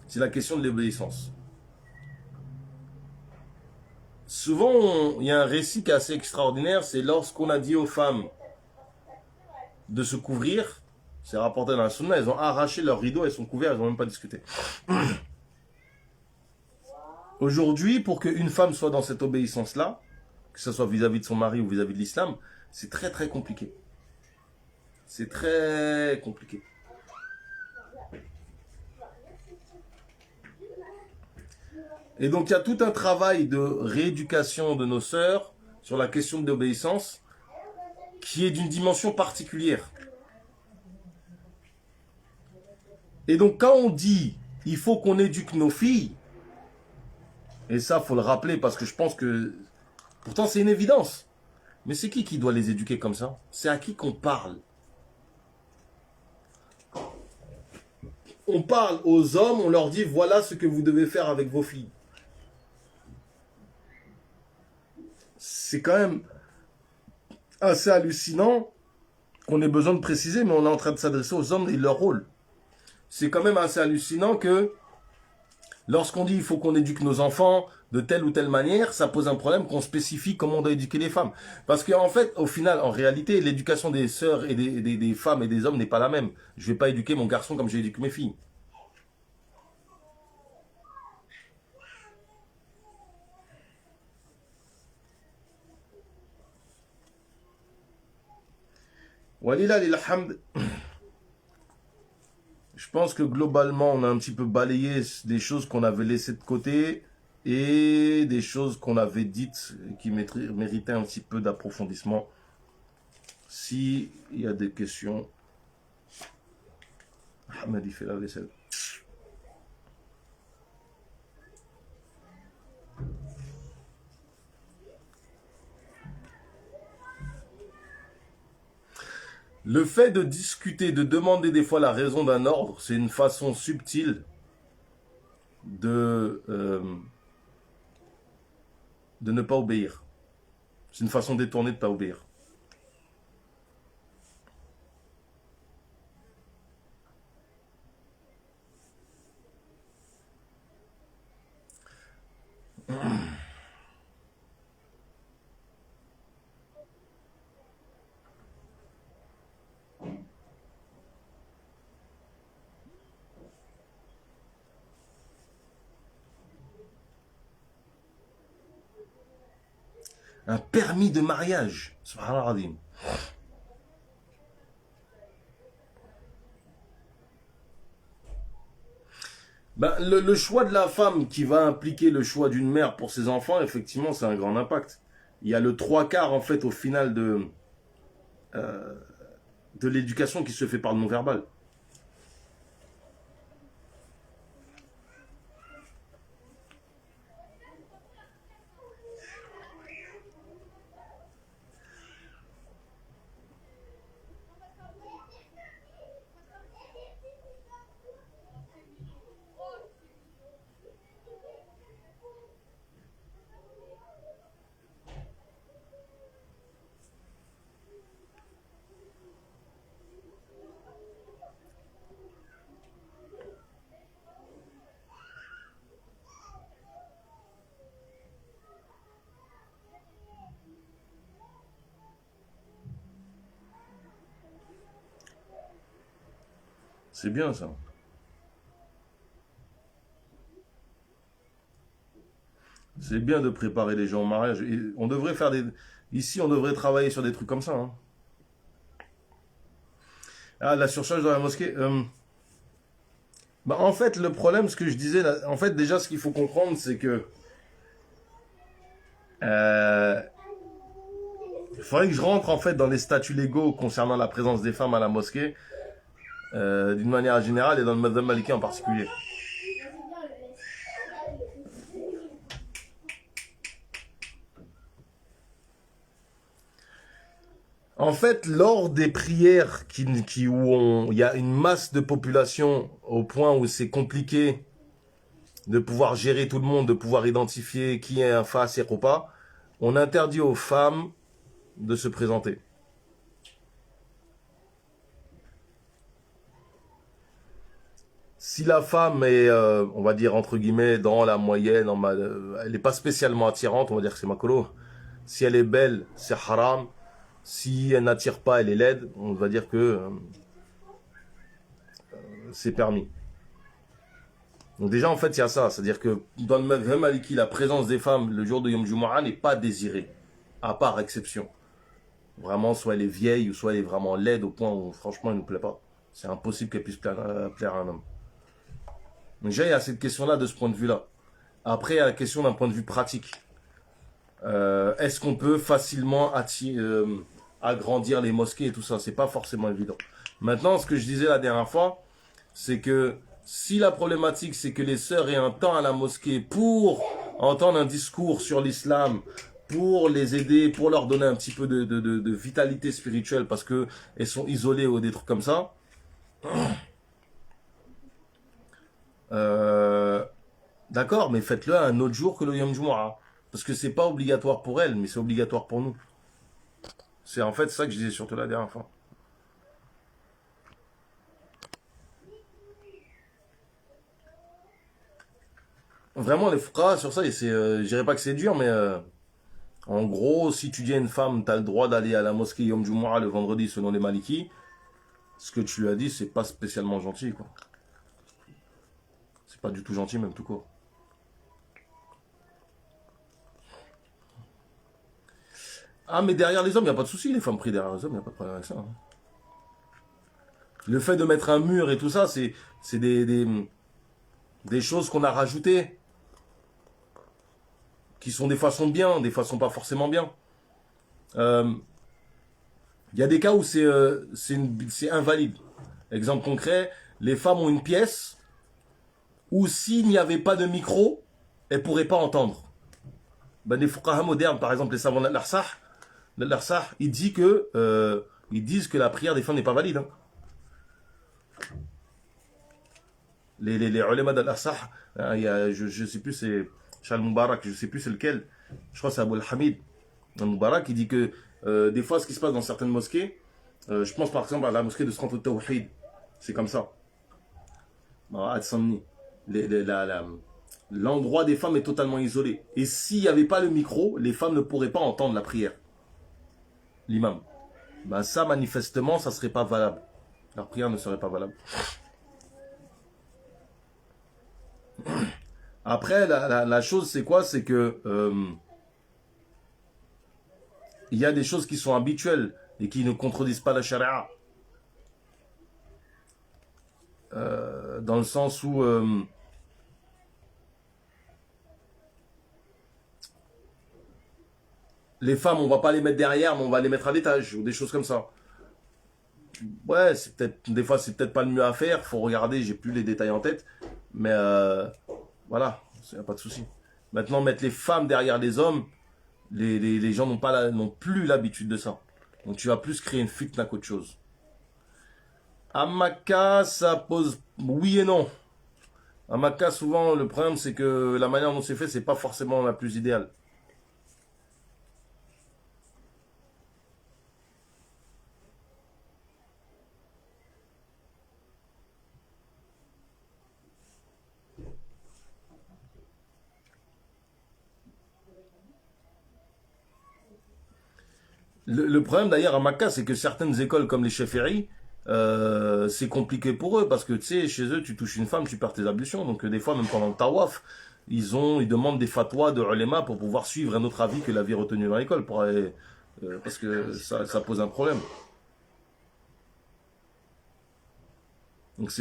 A: c'est la question de l'obéissance. Souvent, il y a un récit qui est assez extraordinaire, c'est lorsqu'on a dit aux femmes de se couvrir, c'est rapporté dans la sunna, elles ont arraché leurs rideaux, elles sont couvertes, elles n'ont même pas discuté. Aujourd'hui, pour qu'une femme soit dans cette obéissance-là, que ce soit vis-à-vis de son mari ou vis-à-vis de l'islam, c'est très compliqué. C'est très compliqué. Et donc il y a tout un travail de rééducation de nos sœurs sur la question de l'obéissance qui est d'une dimension particulière. Et donc quand on dit il faut qu'on éduque nos filles, et ça faut le rappeler parce que je pense que pourtant c'est une évidence, mais c'est qui doit les éduquer comme ça? C'est à qui qu'on parle? On parle aux hommes, on leur dit voilà ce que vous devez faire avec vos filles. C'est quand même assez hallucinant qu'on ait besoin de préciser, mais on est en train de s'adresser aux hommes et leur rôle. C'est quand même assez hallucinant que lorsqu'on dit il faut qu'on éduque nos enfants de telle ou telle manière, ça pose un problème qu'on spécifie comment on doit éduquer les femmes. Parce qu'en fait, au final, en réalité, l'éducation des sœurs et des femmes et des hommes n'est pas la même. Je vais pas éduquer mon garçon comme j'éduque mes filles. Walila lilhamd. Je pense que globalement, on a un petit peu balayé des choses qu'on avait laissées de côté et des choses qu'on avait dites qui méritaient un petit peu d'approfondissement. S'il y a des questions, Ahmed il fait la vaisselle. Le fait de discuter, de demander des fois la raison d'un ordre, c'est une façon subtile de, euh, de ne pas obéir. C'est une façon détournée de ne pas obéir. Un permis de mariage. Subhanallah. Ben, le choix de la femme qui va impliquer le choix d'une mère pour ses enfants, effectivement, c'est un grand impact. Il y a le trois quarts, en fait, au final euh, de l'éducation qui se fait par le non-verbal. C'est bien ça. C'est bien de préparer les gens au mariage. Et on devrait faire des... Ici, on devrait travailler sur des trucs comme ça. Hein. Ah, la surcharge dans la mosquée. Bah, en fait, le problème, ce que je disais, là, en fait, déjà, ce qu'il faut comprendre, c'est que euh, il faudrait que je rentre en fait dans les statuts légaux concernant la présence des femmes à la mosquée, d'une manière générale et dans le madhhab maliki en particulier. En fait, lors des prières où il y a une masse de population au point où c'est compliqué de pouvoir gérer tout le monde, de pouvoir identifier qui est un fasiq ou pas, on interdit aux femmes de se présenter. Si la femme est, on va dire entre guillemets, dans la moyenne, elle n'est pas spécialement attirante, on va dire que c'est makolo. Si elle est belle, c'est haram. Si elle n'attire pas, elle est laide, on va dire que c'est permis. Donc déjà, en fait, il y a ça. C'est-à-dire que dans le madhhab maliki, la présence des femmes le jour de Yom Jumu'ah n'est pas désirée, à part exception. Vraiment, soit elle est vieille, ou soit elle est vraiment laide au point où, franchement, elle ne nous plaît pas. C'est impossible qu'elle puisse plaire à un homme. Donc déjà, il y a cette question-là de ce point de vue-là. Après, il y a la question d'un point de vue pratique. Est-ce qu'on peut facilement agrandir les mosquées et tout ça? C'est pas forcément évident. Maintenant, ce que je disais la dernière fois, c'est que si la problématique c'est que les sœurs aient un temps à la mosquée pour entendre un discours sur l'islam, pour les aider, pour leur donner un petit peu de vitalité spirituelle parce que elles sont isolées ou des trucs comme ça, euh, d'accord, mais faites-le un autre jour que le Yom Jumu'ah. Parce que c'est pas obligatoire pour elles, mais c'est obligatoire pour nous. C'est en fait ça que je disais surtout la dernière fois. Vraiment, les fuqaha sur ça, et c'est, je dirais pas que c'est dur, mais en gros, si tu dis à une femme, tu as le droit d'aller à la mosquée Yom Jumu'ah le vendredi selon les Malikis, ce que tu lui as dit, c'est pas spécialement gentil, quoi. C'est pas du tout gentil, même tout court. Ah, mais derrière les hommes, il n'y a pas de souci, les femmes prient derrière les hommes, il n'y a pas de problème avec ça, hein. Le fait de mettre un mur et tout ça, c'est des choses qu'on a rajoutées, qui sont des façons bien, des façons pas forcément bien. Euh, Il y a des cas où c'est invalide. Exemple concret, les femmes ont une pièce où s'il n'y avait pas de micro, elles ne pourraient pas entendre. Ben, les fuqaha modernes, par exemple les savants de l'Arsah, ils disent que la prière des femmes n'est pas valide, hein. Les ulama de l'Arsah, je ne sais plus, c'est Shal Mubarak, je ne sais plus c'est lequel, je crois que c'est Abu al-Hamid Mubarak, il dit que des fois ce qui se passe dans certaines mosquées, je pense par exemple à la mosquée de Srant al-Tawhid, c'est comme ça. L'endroit des femmes est totalement isolé. Et s'il n'y avait pas le micro, les femmes ne pourraient pas entendre la prière. L'imam. Ben ça, manifestement, ça ne serait pas valable. Leur prière ne serait pas valable. Après, la chose, c'est quoi? C'est que il y a des choses qui sont habituelles et qui ne contredisent pas la charia. Dans le sens où les femmes, on va pas les mettre derrière, mais on va les mettre à l'étage, ou des choses comme ça. Ouais, c'est peut-être, des fois, c'est peut-être pas le mieux à faire, faut regarder, j'ai plus les détails en tête, mais voilà, il n'y a pas de souci. Maintenant, mettre les femmes derrière les hommes, les gens n'ont plus l'habitude de ça. Donc tu vas plus créer une fitna qu'autre chose. À Makkah, ça pose oui et non. À Makkah, souvent, le problème, c'est que la manière dont c'est fait, c'est pas forcément la plus idéale. Le problème d'ailleurs à Makkah, c'est que certaines écoles comme les Cheféry, c'est compliqué pour eux parce que tu sais, chez eux, tu touches une femme, tu perds tes ablutions. Donc des fois, même pendant le tawaf, ils demandent des fatwas de ulema pour pouvoir suivre un autre avis que l'avis retenu dans l'école, parce que ça pose un problème. Donc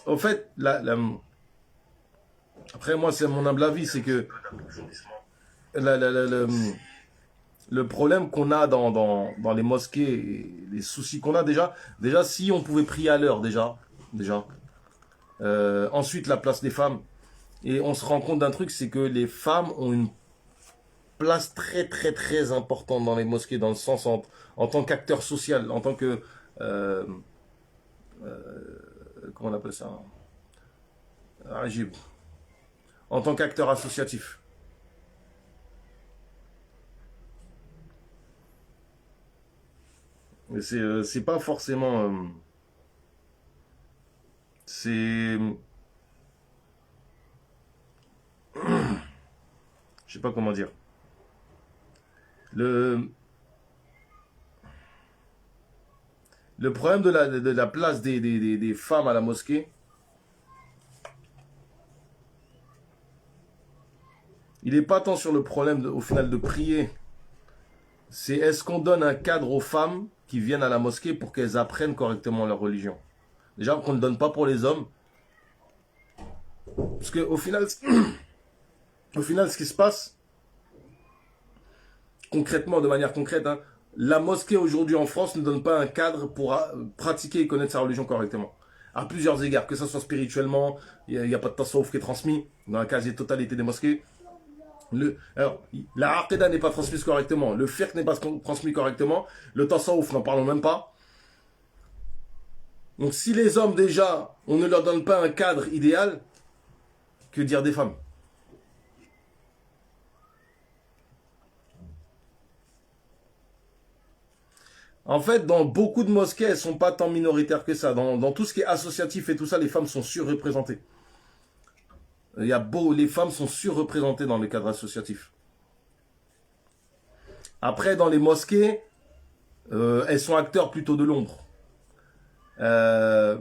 A: en fait, après moi, c'est mon humble avis, c'est que la, la, la- la- le problème qu'on a dans les mosquées, et les soucis qu'on a déjà si on pouvait prier à l'heure déjà. Ensuite la place des femmes, et on se rend compte d'un truc, c'est que les femmes ont une place très très très importante dans les mosquées, dans le sens en tant qu'acteur social, en tant que euh, comment on appelle ça, Ajib, en tant qu'acteur associatif. Et c'est pas forcément c'est je sais pas comment dire. Le, le problème de la place des femmes à la mosquée, il n'est pas tant sur le problème au final de prier. C'est est-ce qu'on donne un cadre aux femmes qui viennent à la mosquée pour qu'elles apprennent correctement leur religion. Déjà qu'on ne donne pas pour les hommes. Parce qu'au final, au final, ce qui se passe, concrètement, de manière concrète, hein, la mosquée aujourd'hui en France ne donne pas un cadre pour pratiquer et connaître sa religion correctement. À plusieurs égards, que ce soit spirituellement, il n'y a pas de tasawwuf qui est transmis dans la quasi-totalité des mosquées. Alors, la aqidah n'est pas transmise correctement, le fiqh n'est pas transmis correctement, le tasawwuf, n'en parlons même pas. Donc si les hommes déjà, on ne leur donne pas un cadre idéal, que dire des femmes? En fait, dans beaucoup de mosquées, elles sont pas tant minoritaires que ça. Dans tout ce qui est associatif et tout ça, les femmes sont surreprésentées. Les femmes sont surreprésentées dans les cadres associatifs. Après, dans les mosquées, elles sont acteurs plutôt de l'ombre. Euh,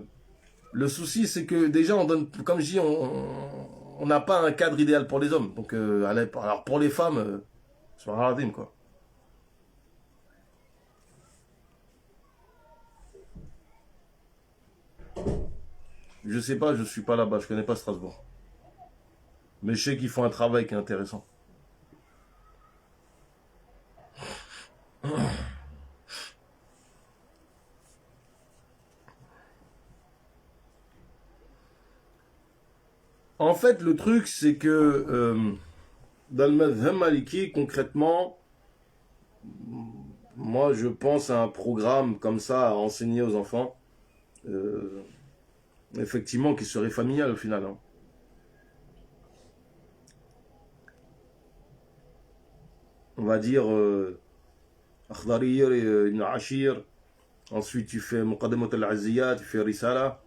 A: le souci, c'est que déjà, on donne, comme je dis, on n'a pas un cadre idéal pour les hommes. Donc, alors pour les femmes, c'est un haradim, quoi. Je sais pas, je suis pas là-bas, je connais pas Strasbourg. Mais je sais qu'ils font un travail qui est intéressant. En fait, le truc, c'est que dans le madhhab maliki, concrètement, moi, je pense à un programme comme ça à enseigner aux enfants, euh, effectivement, qui serait familial au final, hein. On va dire Akhdarir et Ibn Ashir. Ensuite, tu fais Muqaddamat al-Aziyah, tu fais Risala.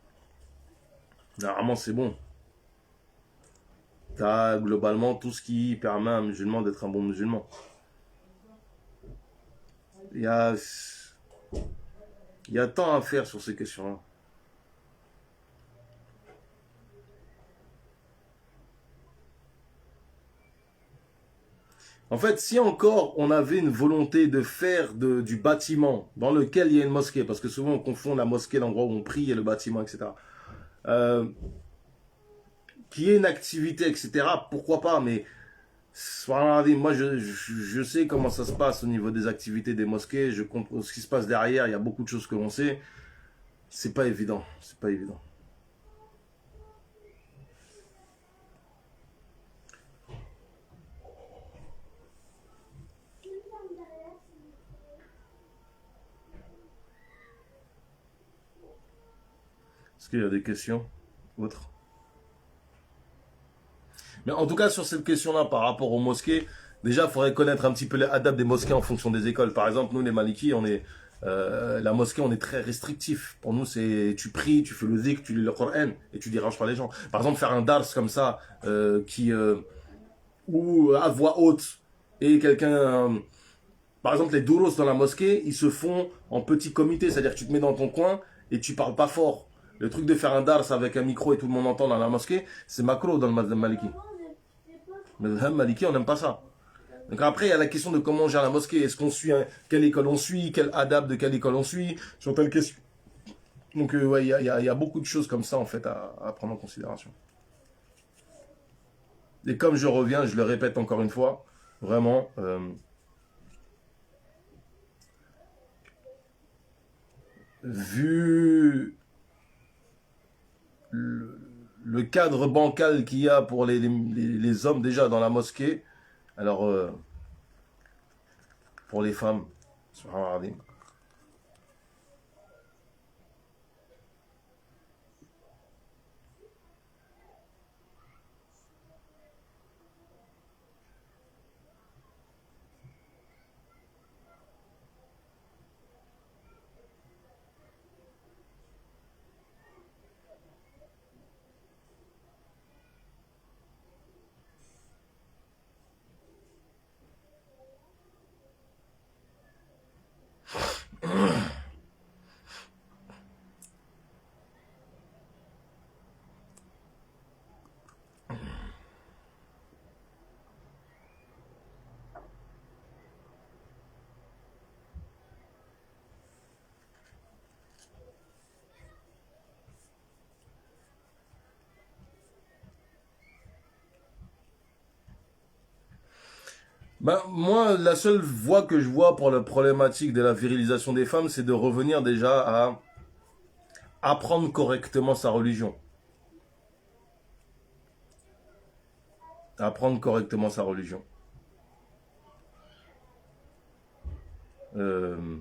A: Normalement, c'est bon. Tu as globalement tout ce qui permet à un musulman d'être un bon musulman. Il y a, il y a tant à faire sur ces questions-là. En fait, si encore on avait une volonté de faire du bâtiment dans lequel il y a une mosquée, parce que souvent on confond la mosquée, l'endroit où on prie, et le bâtiment, etc. Euh, Qu'il y ait une activité, etc., pourquoi pas, mais moi je sais comment ça se passe au niveau des activités des mosquées, je comprends ce qui se passe derrière, il y a beaucoup de choses que l'on sait, c'est pas évident, c'est pas évident. Est-ce qu'il y a des questions autres? Mais en tout cas, sur cette question-là, par rapport aux mosquées, déjà, il faudrait connaître un petit peu les adaptes des mosquées en fonction des écoles. Par exemple, nous, les Malikis, la mosquée, on est très restrictif. Pour nous, c'est tu pries, tu fais le dhikr, tu lis le Coran et tu déranges pas les gens. Par exemple, faire un dars comme ça, ou à voix haute, et quelqu'un, par exemple, les douros dans la mosquée, ils se font en petit comité, c'est-à-dire que tu te mets dans ton coin et tu parles pas fort. Le truc de faire un dars avec un micro et tout le monde entend dans la mosquée, c'est macro dans le mazhab maliki. Mais le maliki, on n'aime pas ça. Donc après, il y a la question de comment on gère la mosquée. Est-ce qu'on suit, quelle école on suit, quel adab de quelle école on suit, sur telle question. Donc ouais, il y a beaucoup de choses comme ça en fait à prendre en considération. Et comme je reviens, je le répète encore une fois, vraiment, vu le, le cadre bancal qu'il y a pour les hommes déjà dans la mosquée, alors pour les femmes, subhanallah. Ben, moi, la seule voie que je vois pour la problématique de la virilisation des femmes, c'est de revenir déjà à apprendre correctement sa religion. Apprendre correctement sa religion. Euh,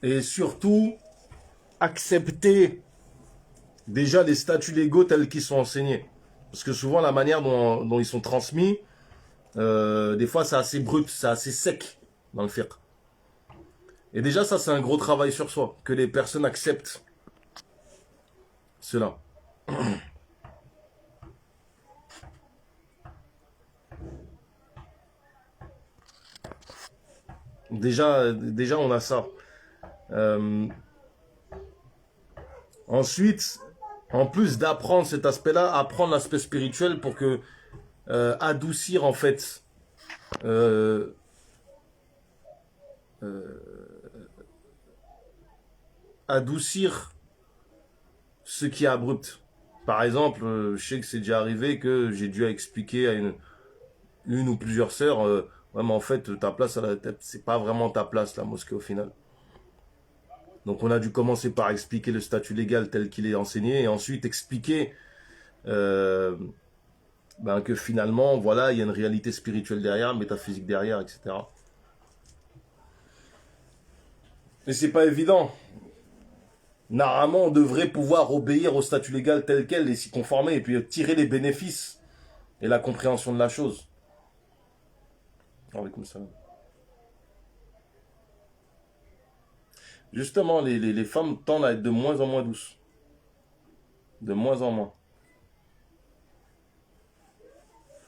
A: et surtout, accepter déjà les statuts légaux tels qu'ils sont enseignés. Parce que souvent, la manière dont ils sont transmis, Des fois, c'est assez brut, c'est assez sec dans le fiqh. Et déjà, ça, c'est un gros travail sur soi, que les personnes acceptent cela. Déjà, on a ça. Euh, Ensuite, en plus d'apprendre cet aspect-là, apprendre l'aspect spirituel pour que adoucir en fait, euh, adoucir ce qui est abrupt. Par exemple, je sais que c'est déjà arrivé que j'ai dû expliquer à une ou plusieurs sœurs, ouais, mais en fait, ta place à la tête, c'est pas vraiment ta place, la mosquée au final. Donc on a dû commencer par expliquer le statut légal tel qu'il est enseigné et ensuite expliquer euh, ben, que finalement, voilà, il y a une réalité spirituelle derrière, métaphysique derrière, etc. Mais c'est pas évident. Normalement, on devrait pouvoir obéir au statut légal tel quel et s'y conformer et puis tirer les bénéfices et la compréhension de la chose. Alaykoum salam. Justement, les femmes tendent à être de moins en moins douces. De moins en moins.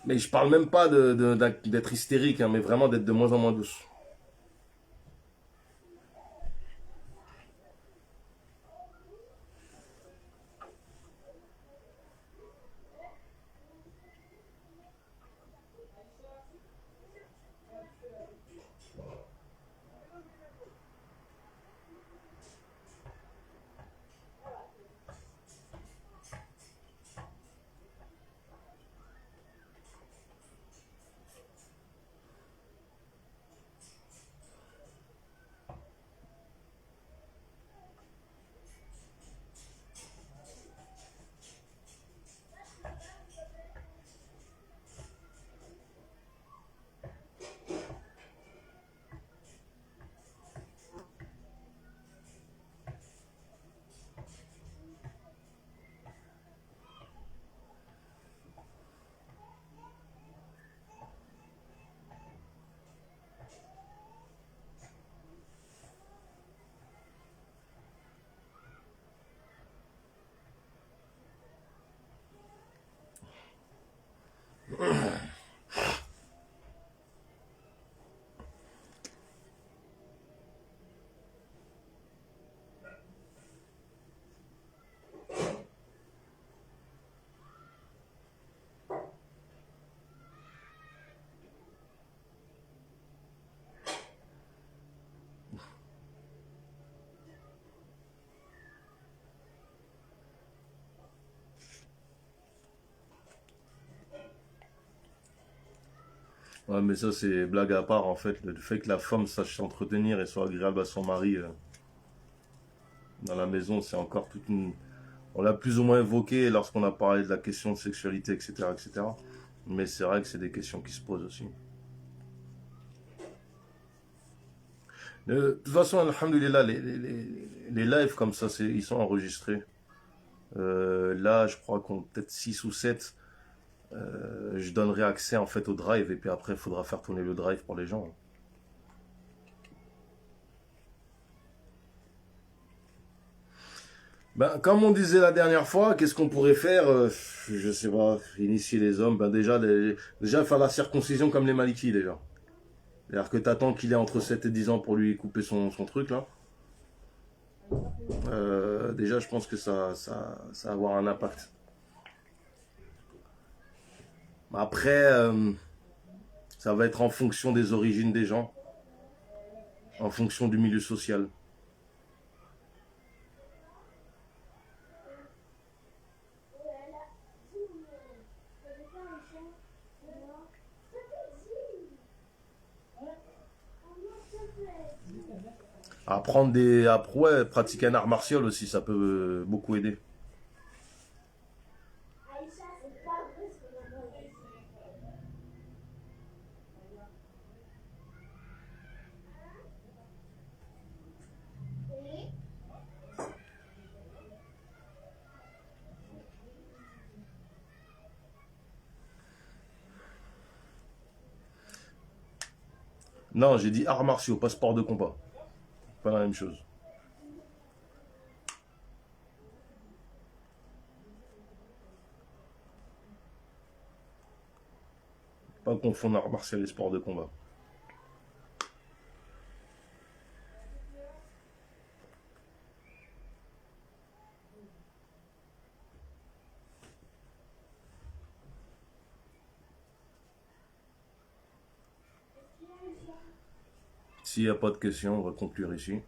A: Mais je parle même pas d'être hystérique, hein, mais vraiment d'être de moins en moins douce. Ouais, mais ça, c'est blague à part, en fait. Le fait que la femme sache s'entretenir et soit agréable à son mari dans la maison, c'est encore toute une... On l'a plus ou moins évoqué lorsqu'on a parlé de la question de sexualité, etc., etc. Mais c'est vrai que c'est des questions qui se posent aussi. De toute façon, alhamdoulilah, les lives comme ça, ils sont enregistrés. Là, je crois qu'on peut-être 6 ou 7. Je donnerai accès en fait au drive et puis après, il faudra faire tourner le drive pour les gens. Ben, comme on disait la dernière fois, qu'est-ce qu'on pourrait faire je sais pas, initier les hommes. Ben déjà faire la circoncision comme les Malikis déjà. C'est-à-dire que t'attends qu'il ait entre 7 et 10 ans pour lui couper son truc là. Déjà, je pense que ça va avoir un impact. Après, ça va être en fonction des origines des gens, en fonction du milieu social. Ouais, pratiquer un art martial aussi, ça peut beaucoup aider. Non, j'ai dit arts martiaux, pas sport de combat. Pas la même chose. Pas confondre arts martiaux et sport de combat. S'il n'y a pas de questions, on va conclure ici.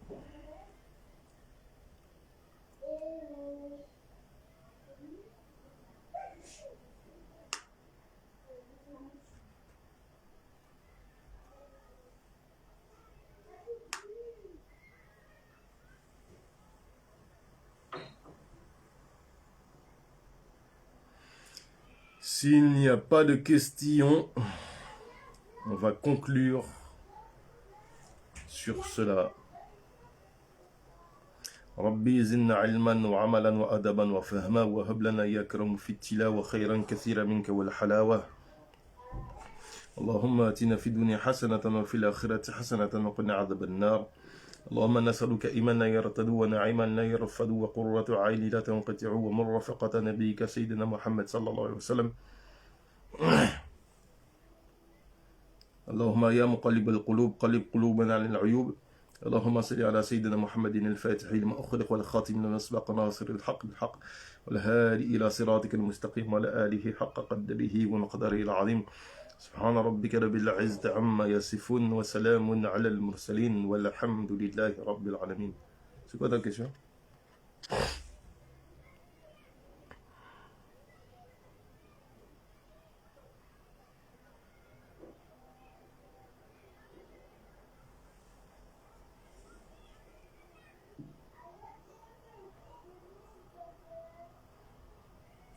A: S'il n'y a pas de questions, on va conclure sur cela. ربي زدنا علما وعملا وأدبا وفهما وهب لنا يا كرم في التلاوة خيرا كثيرا منك والحلاوة. اللهم آتنا في الدنيا حسنة وفي الآخرة حسنة وقنا عذاب النار. اللهم نسألك إيمانا يرتد ونعيما لا يرفد وقرة عين لا تنقطع ومرافقة نبيك سيدنا محمد صلى الله عليه وسلم. اللهم يا مقلب القلوب قلب قلوبنا عن العيوب. اللهم صل على سيدنا محمد الفاتح لما أخلق والخاتم لما سبق ناصر الحق بالحق والهادي إلى صراطك المستقيم وعلى آله حق قدره ومقداره العظيم. سبحان ربك رب العزة عما يصفون وسلام على المرسلين والحمد لله رب العالمين. C'est quoi ta question?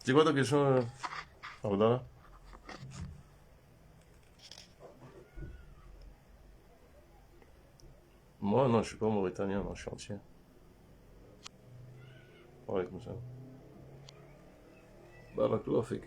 A: C'est quoi ta question, Abdallah? Moi, non, je suis pas mauritanien, non, je suis entier. Ouais, comme ça. Barakallahu fik.